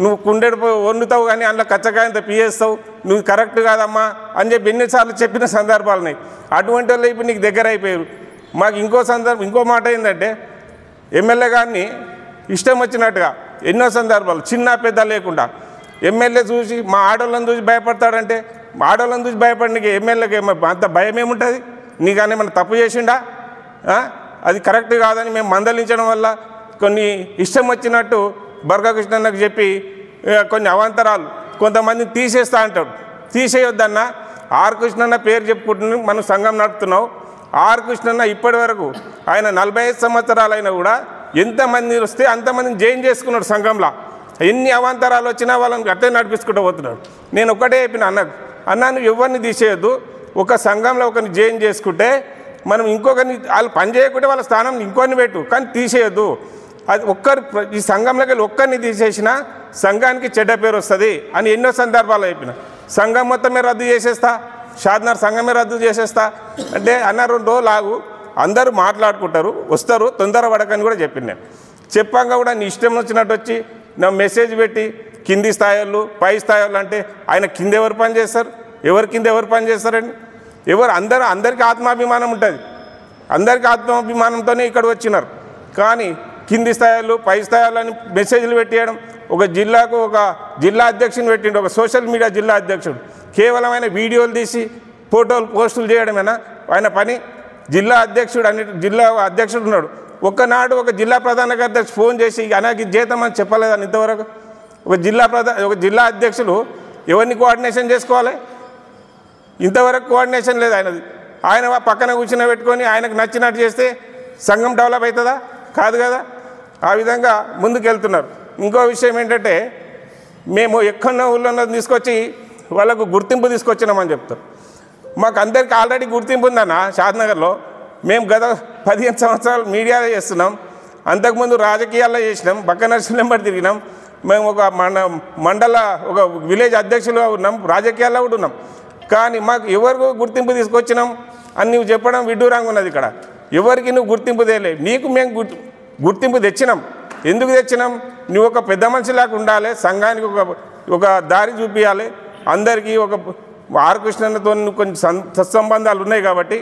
నువ్వు కుండెడు వండుతావు కానీ అందులో కచ్చకాయంత పీయేస్తావు, నువ్వు కరెక్ట్ కాదమ్మా అని చెప్పి ఎన్నిసార్లు చెప్పిన సందర్భాలు ఉన్నాయి. అటువంటి వాళ్ళు ఇప్పుడు నీకు దగ్గర అయిపోయారు. మాకు ఇంకో మాట ఏంటంటే, ఎమ్మెల్యే గారిని ఇష్టం వచ్చినట్టుగా ఎన్నో సందర్భాలు చిన్న పెద్ద లేకుండా ఎమ్మెల్యే చూసి మా ఆడవాళ్ళని చూసి భయపడతాడంటే, మా ఆడవాళ్ళని చూసి భయపడినకి ఎమ్మెల్యేకి అంత భయం ఏముంటుంది? నీకనే మనం తప్పు చేసిండా? అది కరెక్ట్ కాదని మేము మందలించడం వల్ల కొన్ని ఇష్టం వచ్చినట్టు బర్గకృష్ణన్నకు చెప్పి కొన్ని అవాంతరాలు కొంతమందిని తీసేస్తా అంటాడు. తీసేయొద్దన్నా. ఆర్ కృష్ణన్న పేరు చెప్పుకుంటున్నా మనం సంఘం నడుపుతున్నావు. ఆర్ కృష్ణన్న ఇప్పటి వరకు ఆయన 45 సంవత్సరాలైనా కూడా ఎంతమంది వస్తే అంతమందిని జైన్ చేసుకున్నాడు సంఘంలో. ఎన్ని అవాంతరాలు వచ్చినా వాళ్ళని అట్టే నడిపించుకుంటూ పోతున్నాడు. నేను ఒకటే చెప్పిన అన్నా నువ్వు ఎవరిని తీసేయద్దు. ఒక సంఘంలో ఒకరిని జైన్ చేసుకుంటే మనం ఇంకొకరిని వాళ్ళు పని చేయకుంటే వాళ్ళ స్థానం ఇంకొన్ని పెట్టు, కానీ తీసేయద్దు. అది ఈ సంఘంలోకి వెళ్ళి ఒక్కరిని తీసేసినా సంఘానికి చెడ్డ పేరు వస్తుంది అని ఎన్నో సందర్భాలు చెప్పిన. సంఘం మొత్తమే రద్దు చేసేస్తా, షాద్నగర్ సంఘమే రద్దు చేసేస్తా అంటే అన్న 2 రోజులు ఆగు, అందరూ మాట్లాడుకుంటారు, వస్తారు, తొందర పడకని కూడా చెప్పిన. నేను చెప్పాక కూడా నీ ఇష్టం వచ్చినట్టు వచ్చి నా మెసేజ్ పెట్టి కింది స్థాయిలు పై స్థాయిలు అంటే ఆయన కింద ఎవరు పని చేస్తారు, ఎవరి కింద ఎవరు పని చేస్తారండి? అందరికీ ఆత్మాభిమానం ఉంటుంది. అందరికీ ఆత్మాభిమానంతోనే ఇక్కడ వచ్చినారు. కానీ కింది స్థాయిలు పై స్థాయిలు అని మెసేజ్లు పెట్టేయడం. ఒక జిల్లాకు ఒక జిల్లా అధ్యక్షుని పెట్టిండు, ఒక సోషల్ మీడియా జిల్లా అధ్యక్షుడు. కేవలం ఆయన వీడియోలు తీసి పోస్టులు చేయడమేనా ఆయన పని? జిల్లా అధ్యక్షుడు ఉన్నాడు. ఒక్కనాడు ఒక జిల్లా ప్రధాన కార్యదర్శి ఫోన్ చేసి ఆయనకి జీతం అని చెప్పలేదని ఇంతవరకు? ఒక జిల్లా అధ్యక్షులు ఎవరిని కోఆర్డినేషన్ చేసుకోవాలి? ఇంతవరకు కోఆర్డినేషన్ లేదు ఆయనది. ఆయన పక్కన కూర్చుని పెట్టుకొని ఆయనకు నచ్చినట్టు చేస్తే సంఘం డెవలప్ అవుతుందా? కాదు కదా. ఆ విధంగా ముందుకు వెళ్తున్నారు. ఇంకో విషయం ఏంటంటే, మేము ఎక్కడో ఊళ్ళో తీసుకొచ్చి వాళ్ళకు గుర్తింపు తీసుకొచ్చినామని చెప్తారు. మాకు అందరికీ ఆల్రెడీ గుర్తింపు ఉందన్న షాద్నగర్లో. మేము గత 15 సంవత్సరాలు మీడియాలో చేస్తున్నాం, అంతకుముందు రాజకీయాల్లో చేసినాం, బక్క నరసింహంబడి తిరిగినాం. మేము ఒక మండల ఒక విలేజ్ అధ్యక్షులుగా ఉన్నాం, రాజకీయాల్లో కూడా ఉన్నాం. కానీ మాకు ఎవరికి గుర్తింపు తీసుకొచ్చినాం అని నువ్వు చెప్పడం విడ్డూరంగా ఉన్నది. ఇక్కడ ఎవరికి నువ్వు గుర్తింపు తేలే. నీకు మేము గుర్తింపు తెచ్చినాం. ఎందుకు తెచ్చినాం? నువ్వు ఒక పెద్ద మనిషిలాగా ఉండాలి, సంఘానికి ఒక దారి చూపించాలి. అందరికీ ఒక ఆర్ కృష్ణన్నతో కొన్ని సత్సంబంధాలు ఉన్నాయి కాబట్టి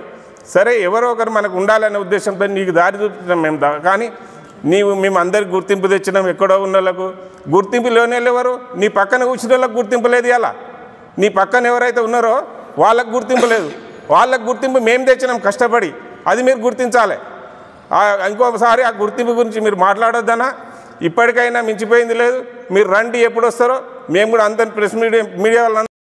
సరే ఎవరో ఒకరు మనకు ఉండాలనే ఉద్దేశంతో నీకు దారి చూపించినాం మేము. కానీ మేము అందరికి గుర్తింపు తెచ్చినాం. ఎక్కడో ఉన్న వాళ్ళకు గుర్తింపు లేని వాళ్ళు ఎవరు? నీ పక్కన కూర్చున్న వాళ్ళకి గుర్తింపు లేదు. ఇలా నీ పక్కన ఎవరైతే ఉన్నారో వాళ్ళకు గుర్తింపు లేదు. వాళ్ళకు గుర్తింపు మేము తెచ్చినాం కష్టపడి, అది మీరు గుర్తించాలి. ఇంకోసారి ఆ గుర్తింపు గురించి మీరు మాట్లాడొద్దనా? ఇప్పటికైనా మించిపోయింది లేదు. మీరు రండి, ఎప్పుడు వస్తారో మేము కూడా అందరి ప్రెస్ మీడియా వాళ్ళ